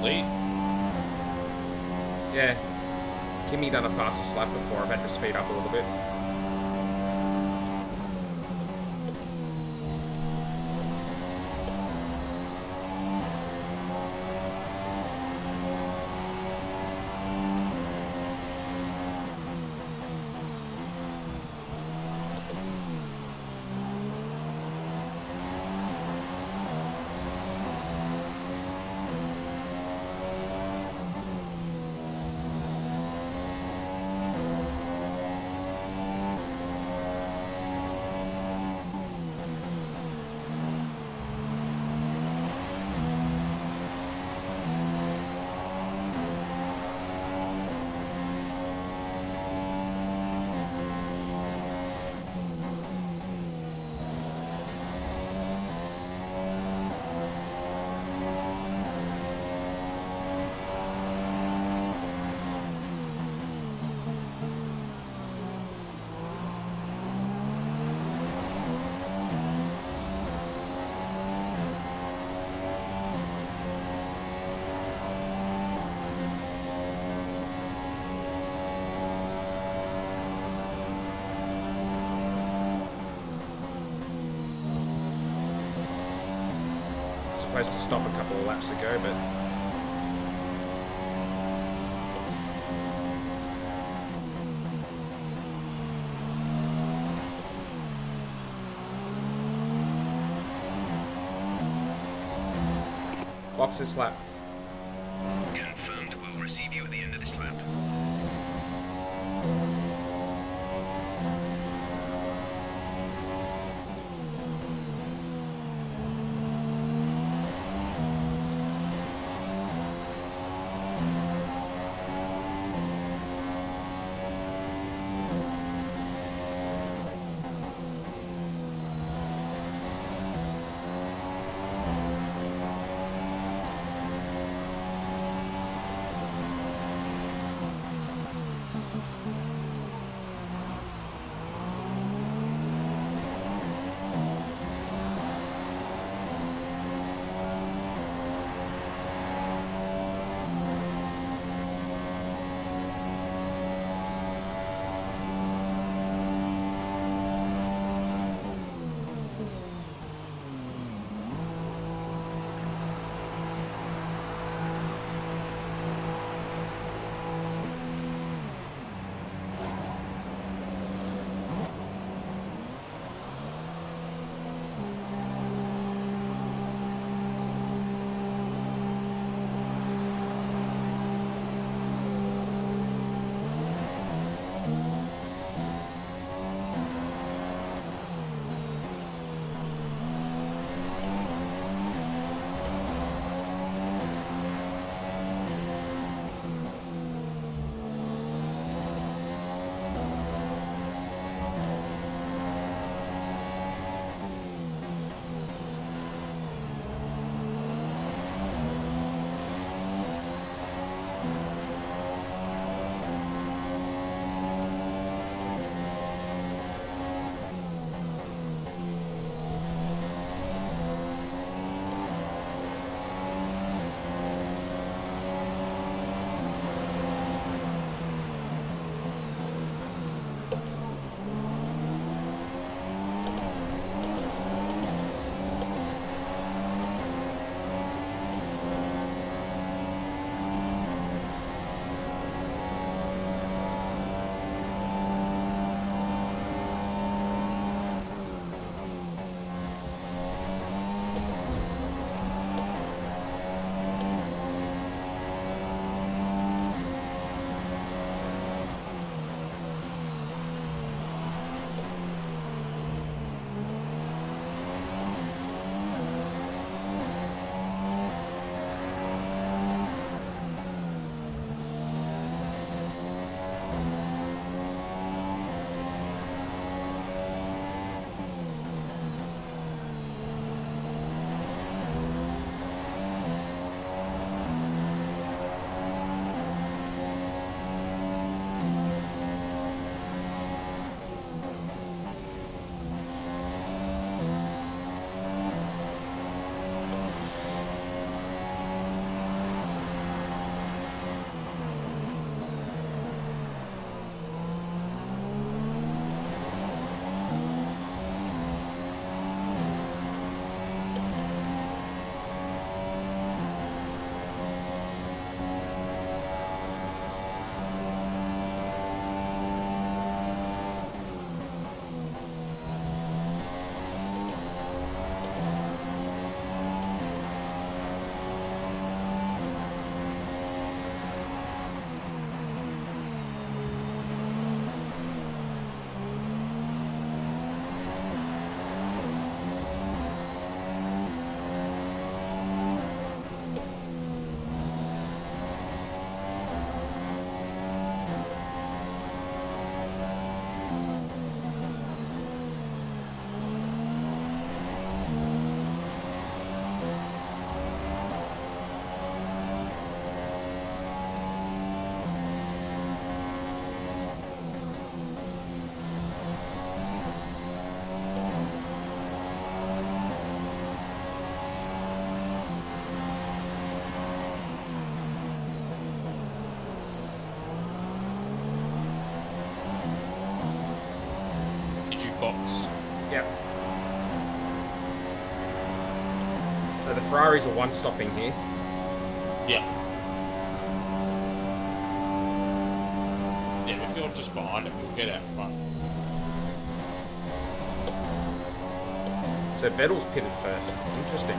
lead.
Yeah. Kimmy done a fastest lap before. I've had to speed up a little bit. Supposed to stop a couple of laps ago, but box this lap.
Confirmed. We'll receive you at the end of this lap.
box.
Yep. So the Ferraris are one-stopping here.
Yeah. Yeah, if you're just behind it, we'll get out front.
So Vettel's pitted first. Interesting.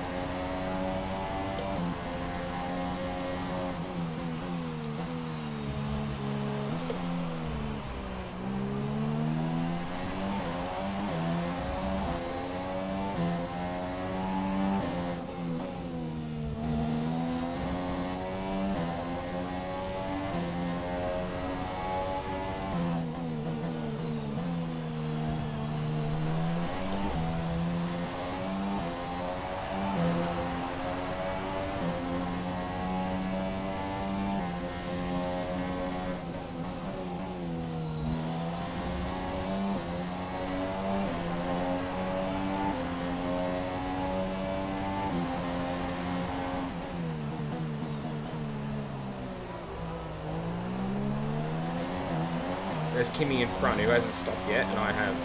There's Kimi in front, who hasn't stopped yet, and I have.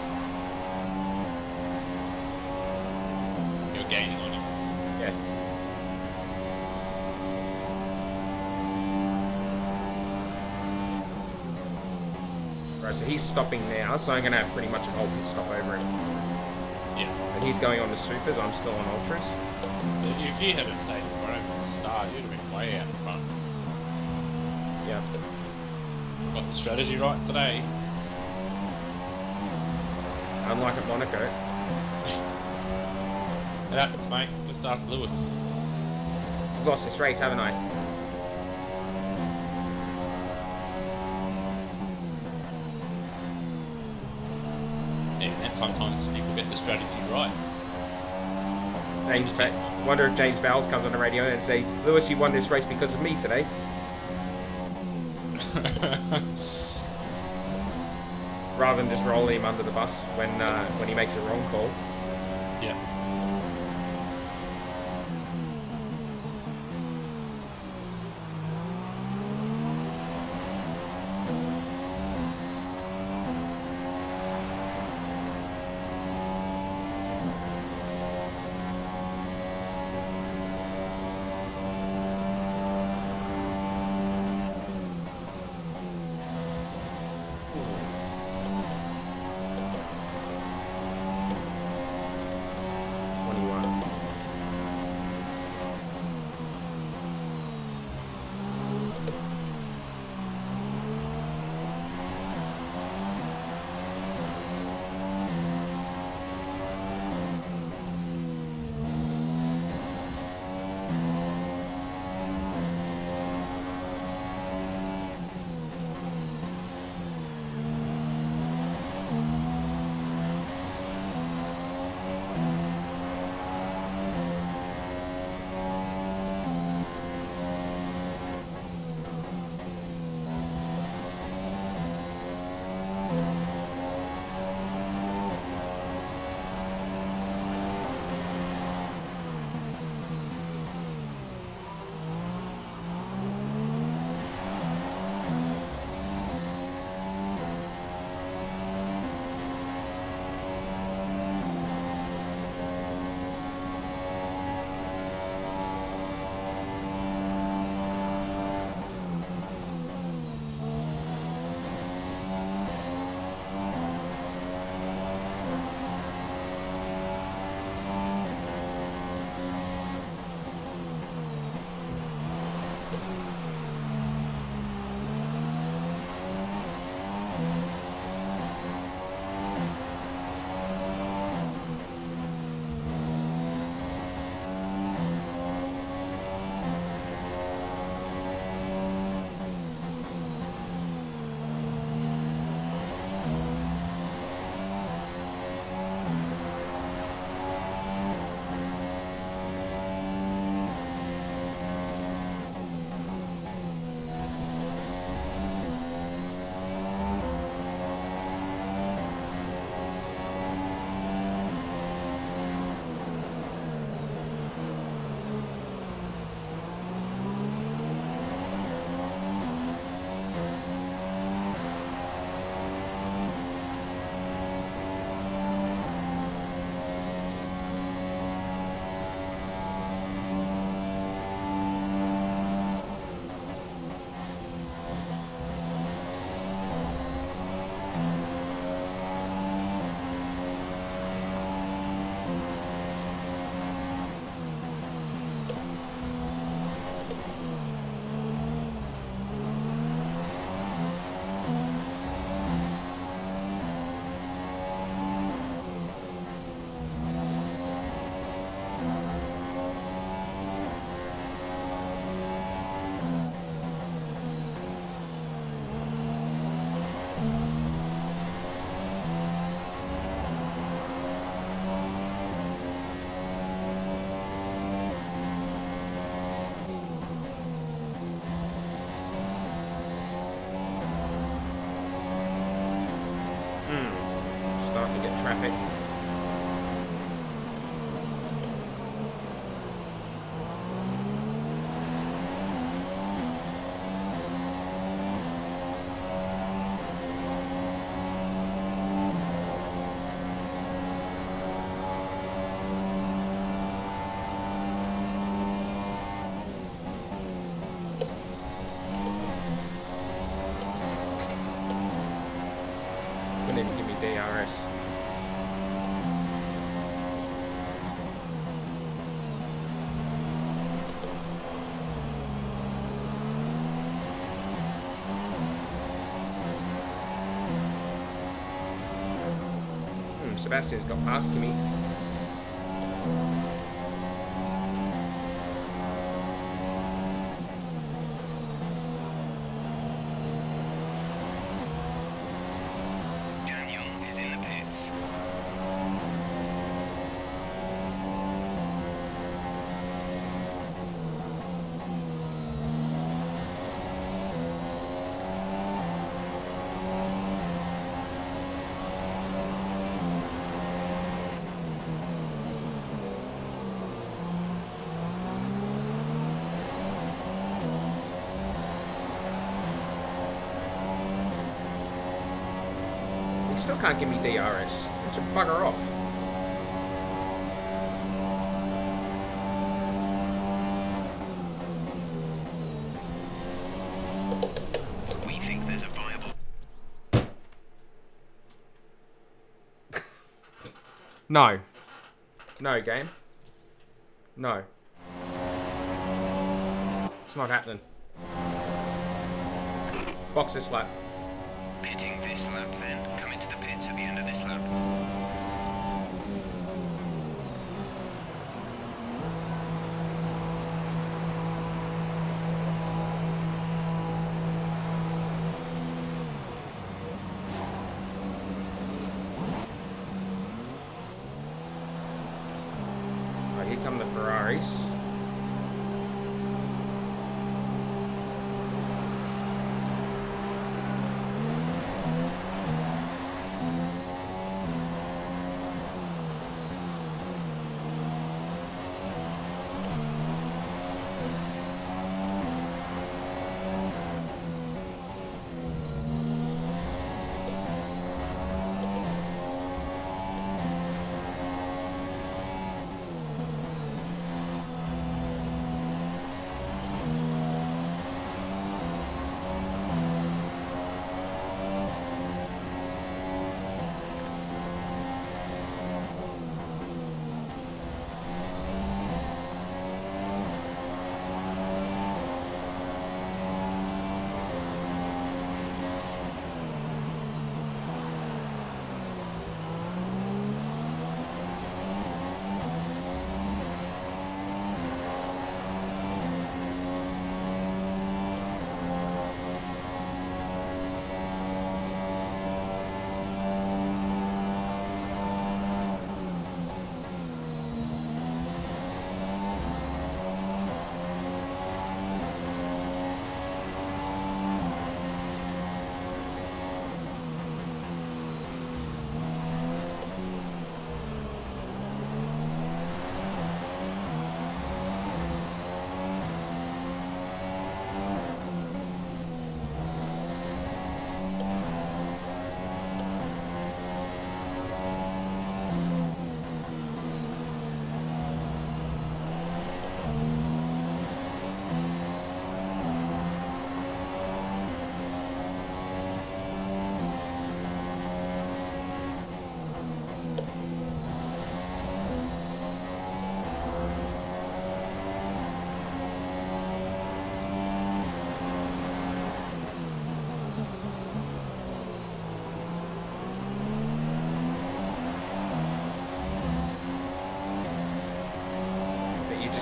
You're gaining on him.
Yeah. Right, so he's stopping now, so I'm going to have pretty much a whole pit stop over him.
Yeah.
And he's going on the supers, I'm still on ultras.
If you had stayed in front of the start, you'd have been way out in front.
Yeah.
Got the strategy right today.
Unlike a Monaco.
It happens, mate. Just ask Lewis.
I've lost this race, haven't I?
Yeah, and sometimes people get the strategy right.
I wonder if James Vowles comes on the radio and say, Lewis, you won this race because of me today. Rather than just rolling him under the bus when he makes a wrong call.
Yeah.
starting to get traffic. Couldn't even give me DRS. Sebastian's got past Kimi.
Daniel is in the pits.
He still can't give me DRS. He should bugger off.
We think there's a viable...
No. No, game. No. It's not happening. Box this lap.
Pitting this lap then. Come into the pits at the end of this lap.
Right, here come the Ferraris.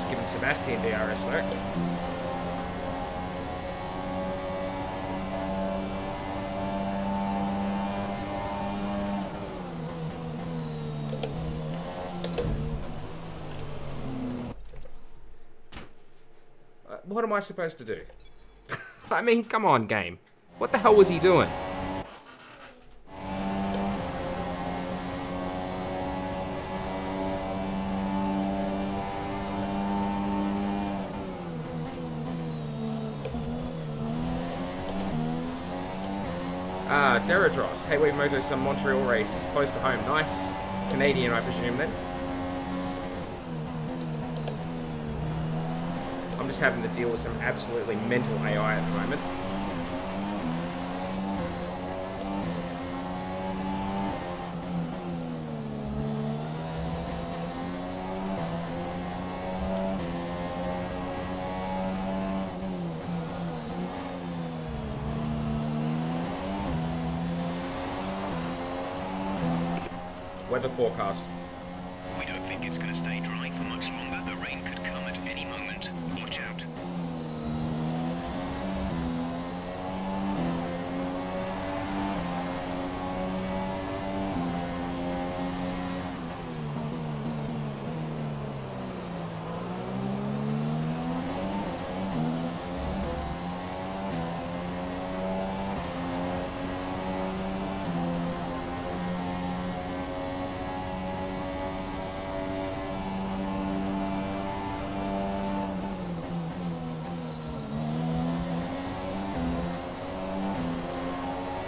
Giving Sebastian DRS there. What am I supposed to do? I mean, come on, game. What the hell was he doing? Deradros. Hayway Moto some Montreal races. Close to home. Nice. Canadian, I presume, then. I'm just having to deal with some absolutely mental AI at the moment. Weather forecast.
We don't think it's going to stay dry for much longer. The rain could come at any moment. Watch out.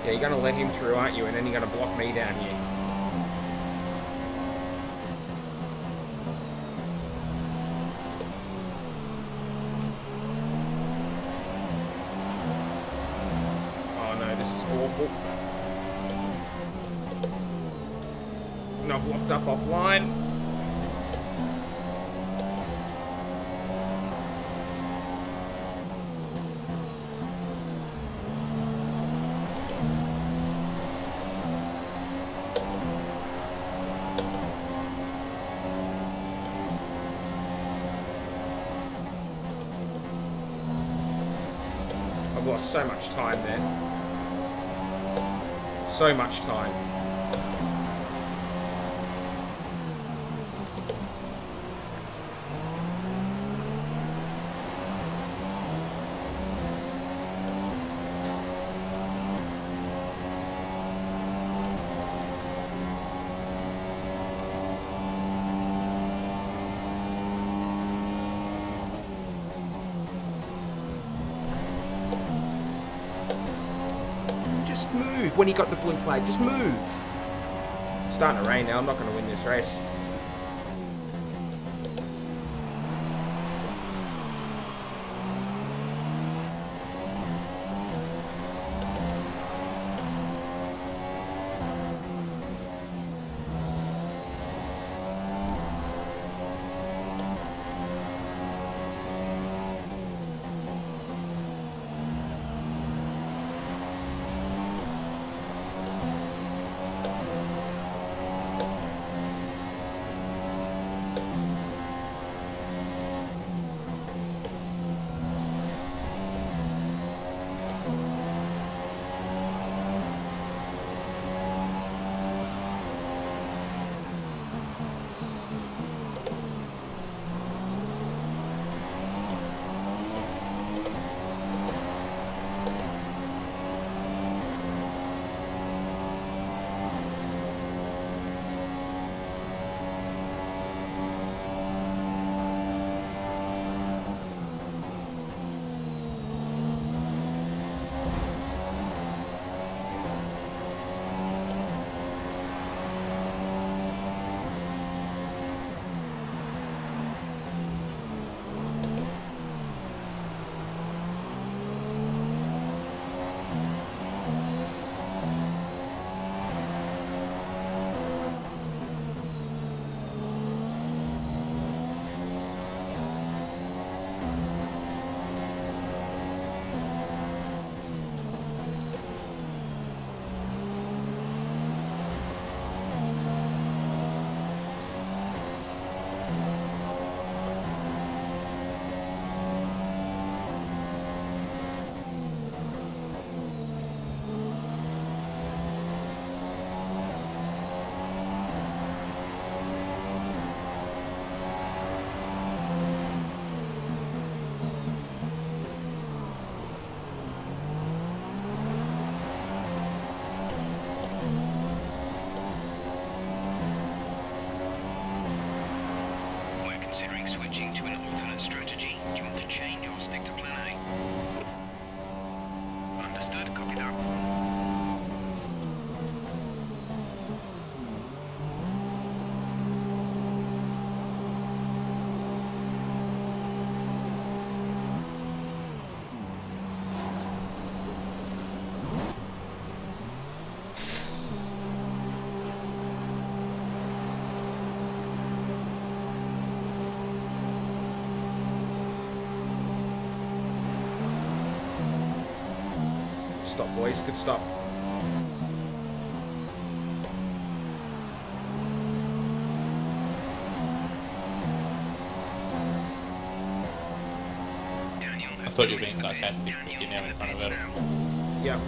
Yeah, you're gonna let him through, aren't you? And then you're gonna block me down here. Oh no, this is awful. And I've locked up offline. I've lost so much time there. So much time. Just move when you got the blue flag. Just move. It's starting to rain now. I'm not going to win this race.
Considering switching to an alternate strategy. Do you want to change or stick to plan A? Understood, copy that.
stop, boys. Good stop.
I thought you were being sarcastic, but you're now in front of it.
Yep.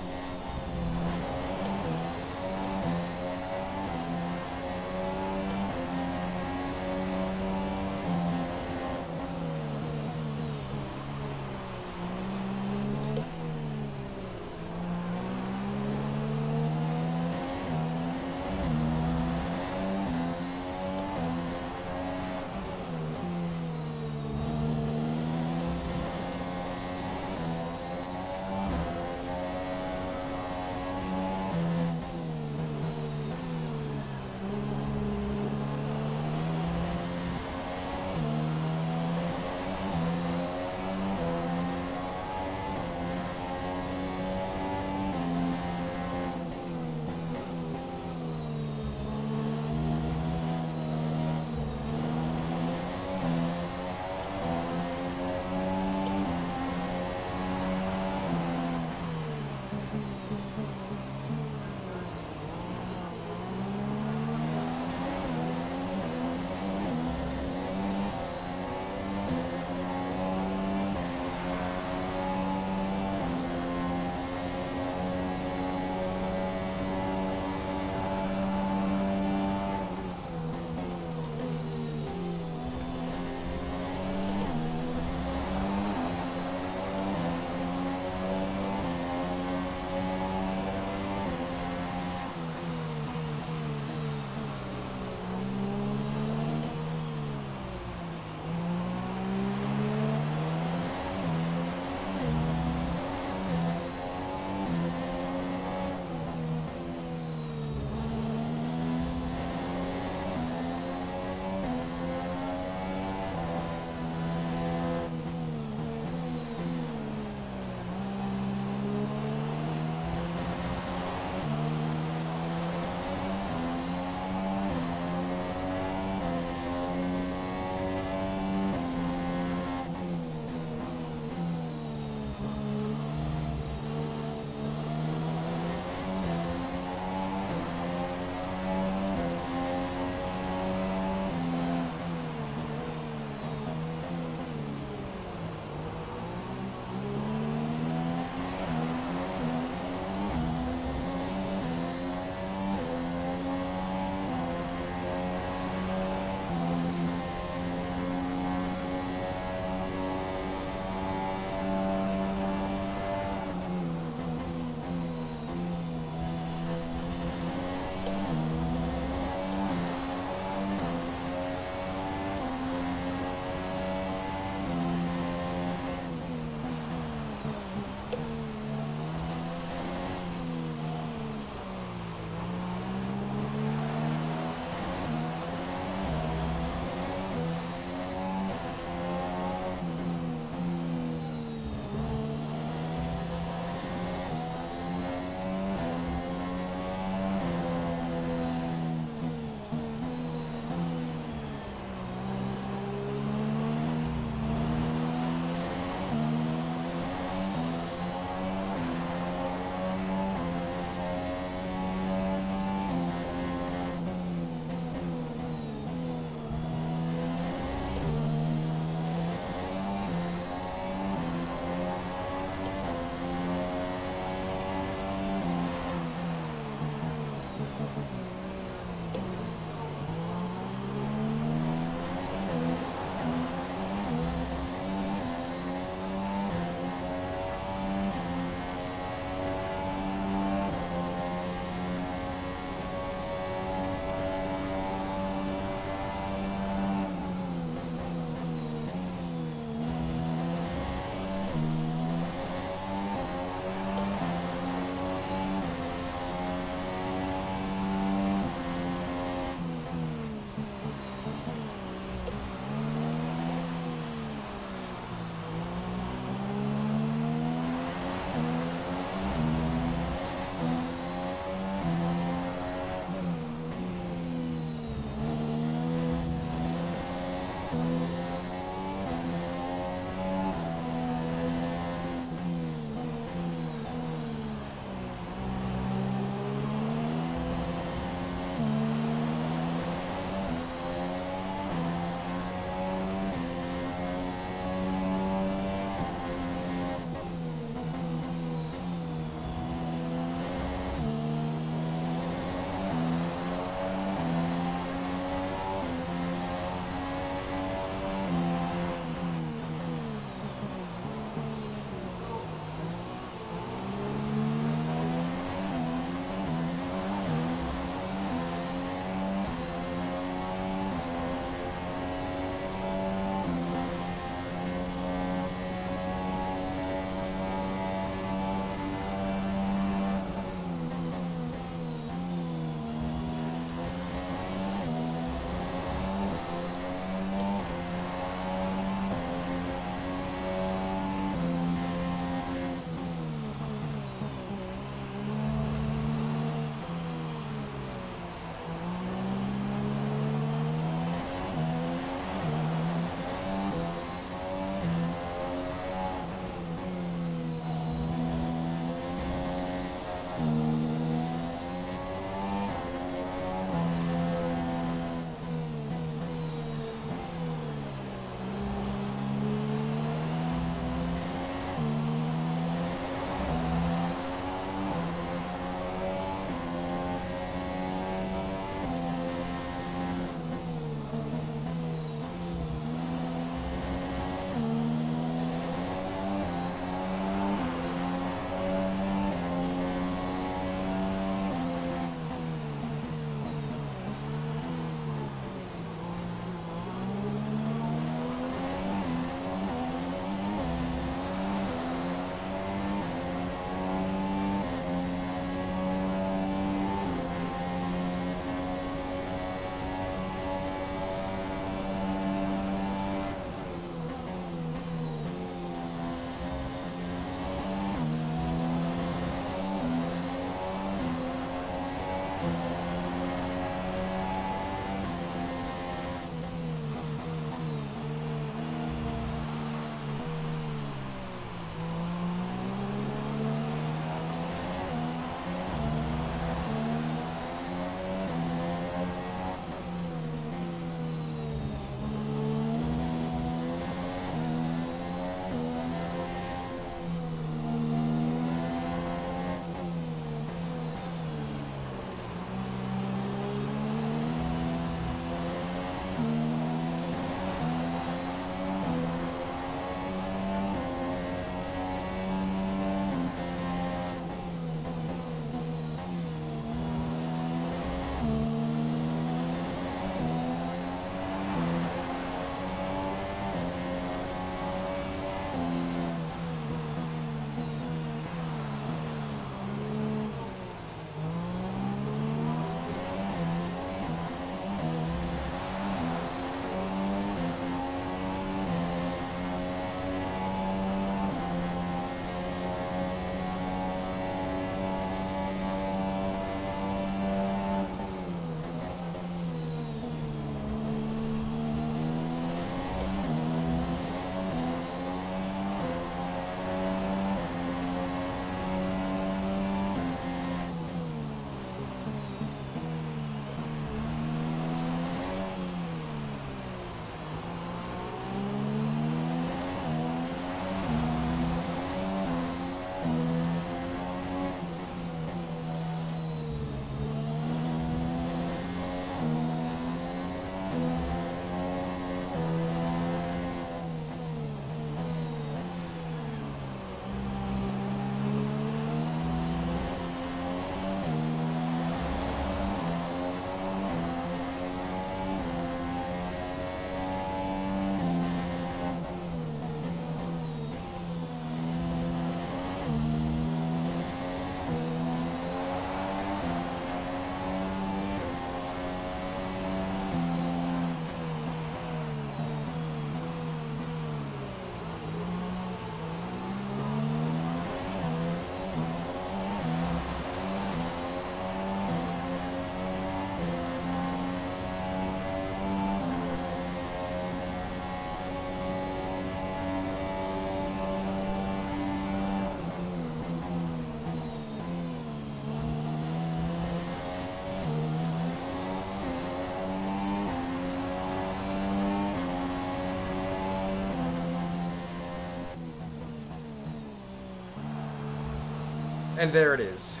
And there it is.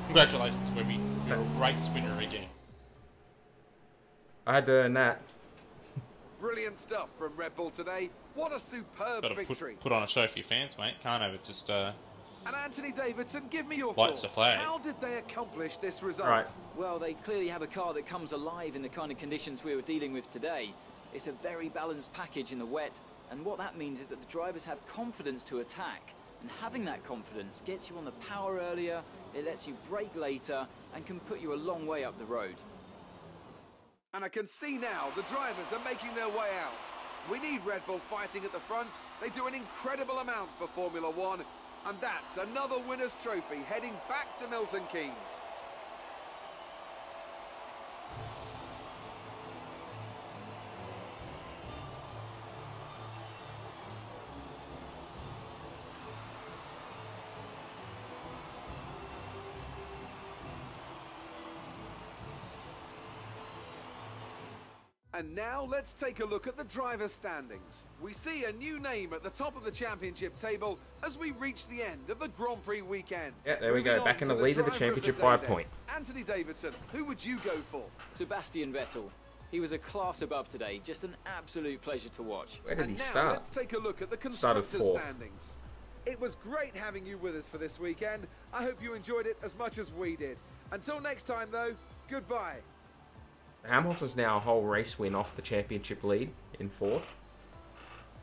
Congratulations, Webby. You're a race winner again.
I had to earn that.
Brilliant stuff from Red Bull today. What a superb
Got to
victory.
put on a show for your fans, mate. Can't have it just
And Anthony Davidson, give me your
Lights
thoughts.
the flag.
How did they accomplish this result?
Right.
Well, they clearly have a car that comes alive in the kind of conditions we were dealing with today. It's a very balanced package in the wet, and what that means is that the drivers have confidence to attack. And having that confidence gets you on the power earlier, it lets you brake later, and can put you a long way up the road.
And I can see now the drivers are making their way out. We need Red Bull fighting at the front. They do an incredible amount for Formula One. And that's another winner's trophy heading back to Milton Keynes. And now let's take a look at the driver's standings. We see a new name at the top of the championship table as we reach the end of the Grand Prix weekend.
Yeah, there we go.
Moving
Back
on
in the
to
lead of the
driver
championship
day
by a
then.
point.
Anthony Davidson, who would you go for?
Sebastian Vettel. He was a class above today, just an absolute pleasure to watch.
Where did
And
he
now
start?
let's take a look at the
Started
constructors'
fourth.
standings. It was great having you with us for this weekend. I hope you enjoyed it as much as we did. Until next time, though, goodbye.
Hamilton's now a whole race win off the championship lead in fourth.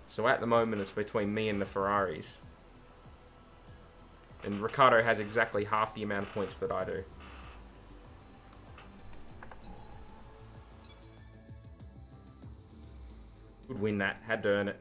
So at the moment it's between me and the Ferraris. And Ricciardo has exactly half the amount of points that I do. Would win that, had to earn it.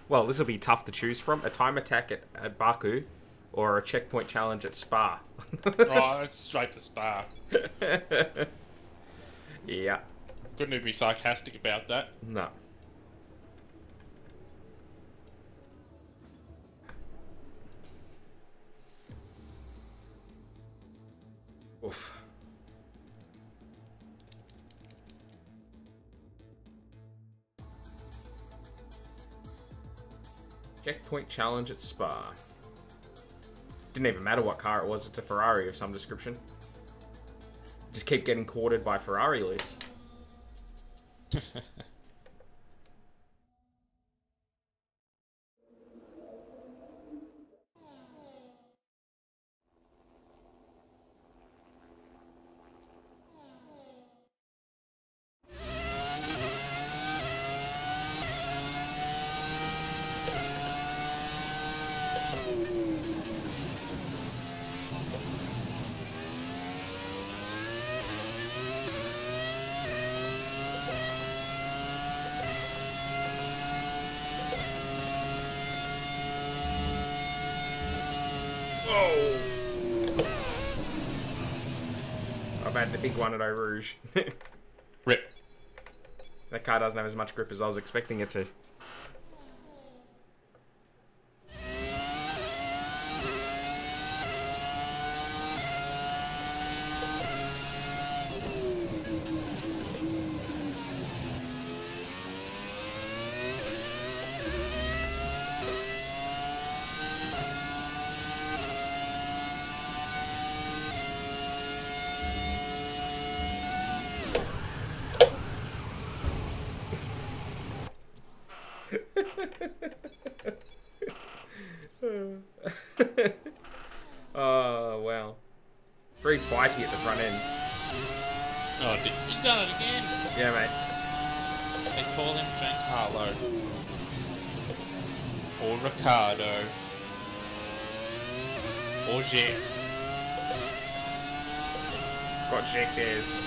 Well, this will be tough to choose from. A time attack at Baku or a checkpoint challenge at Spa.
oh, it's straight to Spa.
Yeah.
Couldn't even be sarcastic about that.
No. Oof. Checkpoint challenge at Spa. Didn't even matter what car it was, it's a Ferrari of some description. Just keep getting courted by Ferrari loose. I've had the big one at Eau Rouge.
Rip.
That car doesn't have as much grip as I was expecting it to. Oh, wow. Very bitey at the front end.
Oh, you've done it again.
Yeah, mate.
They call him Giancarlo. or Ricardo, or Jack.
Got Jack Ayres.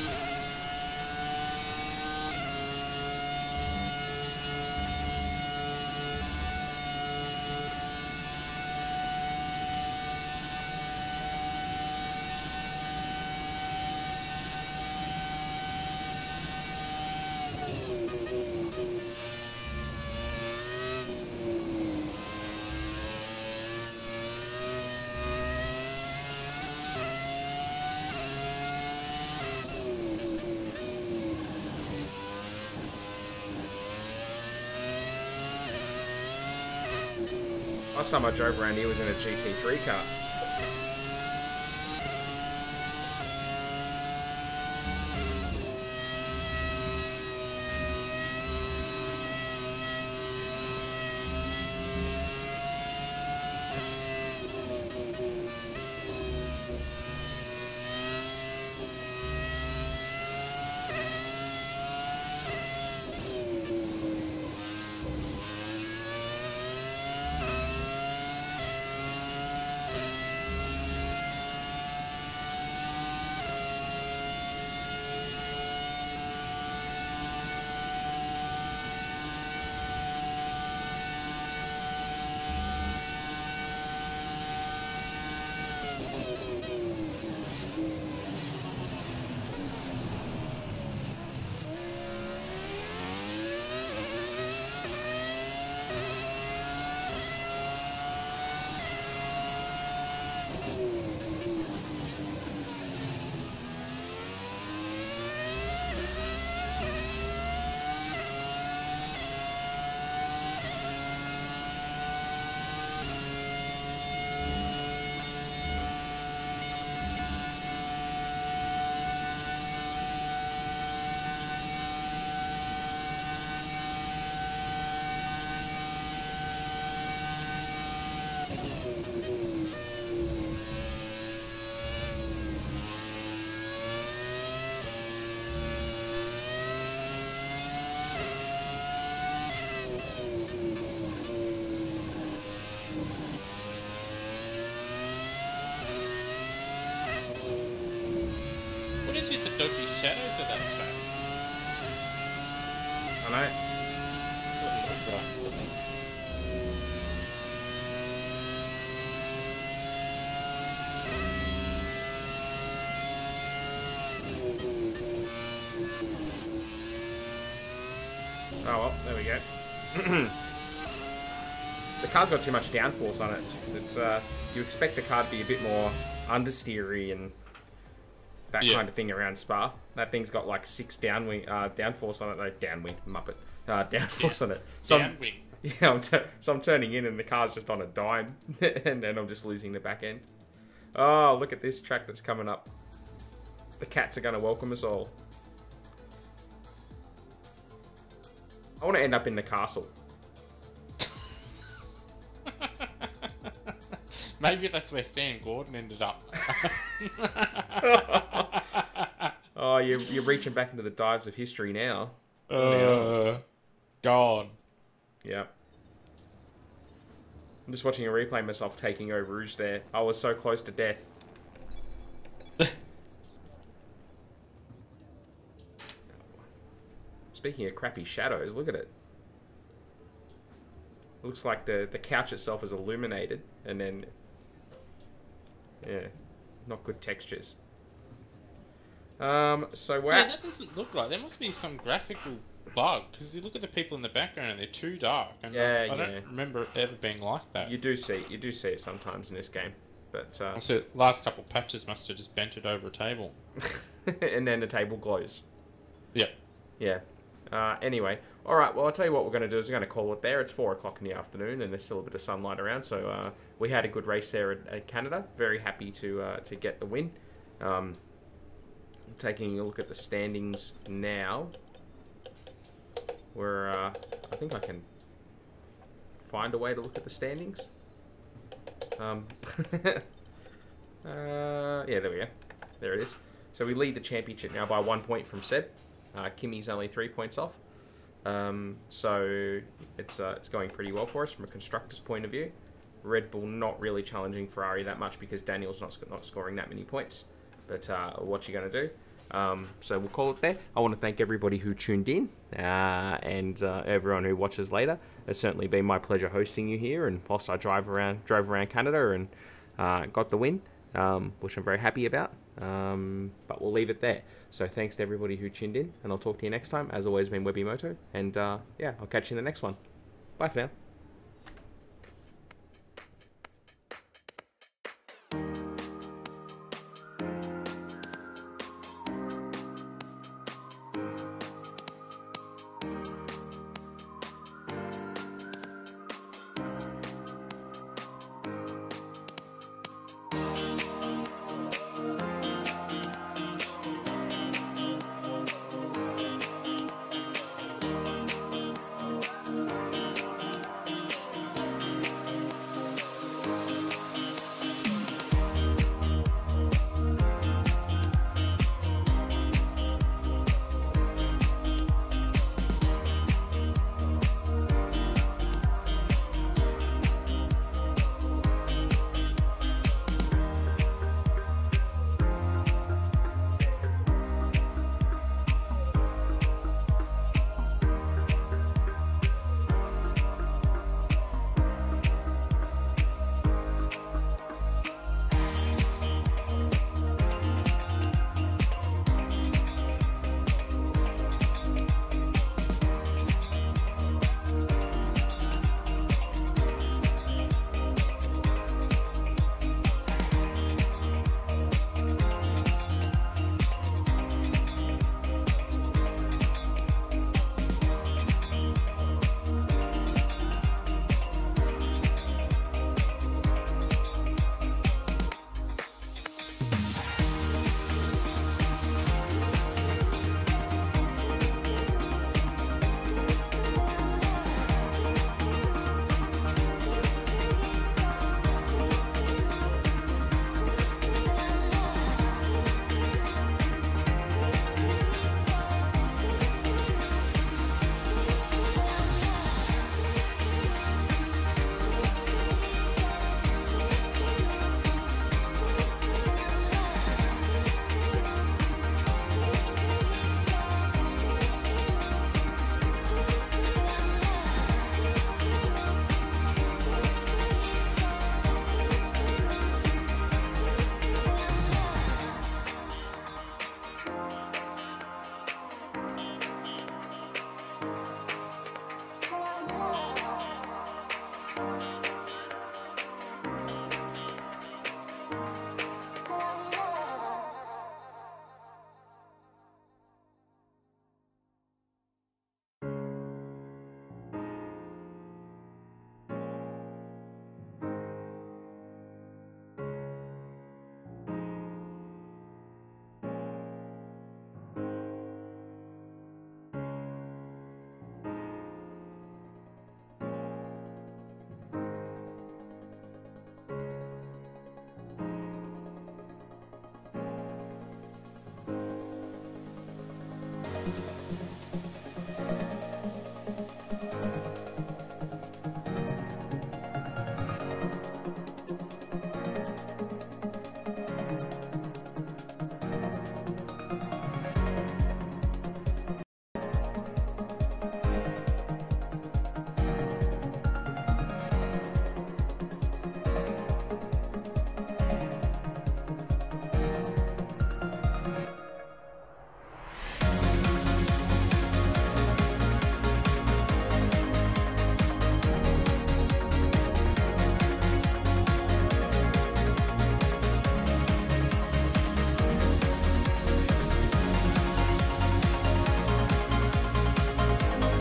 Last time I drove around here was in a GT3 car.
dodgy shadows of that track.
I know. Oh well, there we go. The car's got too much downforce on it. It's you expect the car to be a bit more understeery and that kind of thing around Spa. That thing's got like 6 downwing downforce on it. No, downwing muppet downforce on it. So
Downwing.
yeah, so I'm turning in and the car's just on a dime, and then I'm just losing the back end. Oh, look at this track that's coming up. The cats are going to welcome us all. I want to end up in the castle.
Maybe that's where Sam Gordon ended up.
Oh, you're reaching back into the dives of history now.
Gone.
Yeah. I'm just watching a replay of myself taking Eau Rouge there. I was so close to death. Speaking of crappy shadows, look at it. It looks like the couch itself is illuminated, and then... yeah, not good textures. So we're...
Yeah, that doesn't look right. There must be some graphical bug, because you look at the people in the background and they're too dark. And I don't remember it ever being like that.
You do see it sometimes in this game, but...
so the last couple of patches must have just bent it over a table.
and then the table glows.
Yep.
Yeah. Anyway, alright, well, I'll tell you what we're going to do is we're going to call it there. It's 4 o'clock in the afternoon and there's still a bit of sunlight around, so we had a good race there at Canada. Very happy to get the win. Taking a look at the standings now. Where I think I can find a way to look at the standings. Yeah, there we go. There it is. So we lead the championship now by 1 point from Seb. Kimmy's only 3 points off. So it's going pretty well for us from a constructor's point of view. Red Bull not really challenging Ferrari that much because Daniel's not scoring that many points. But what you going to do? So we'll call it there. I want to thank everybody who tuned in and everyone who watches later. It's certainly been my pleasure hosting you here, and whilst I drove around Canada and got the win, which I'm very happy about. But we'll leave it there. So thanks to everybody who tuned in, and I'll talk to you next time. As always, been Webimoto, and yeah, I'll catch you in the next one. Bye for now.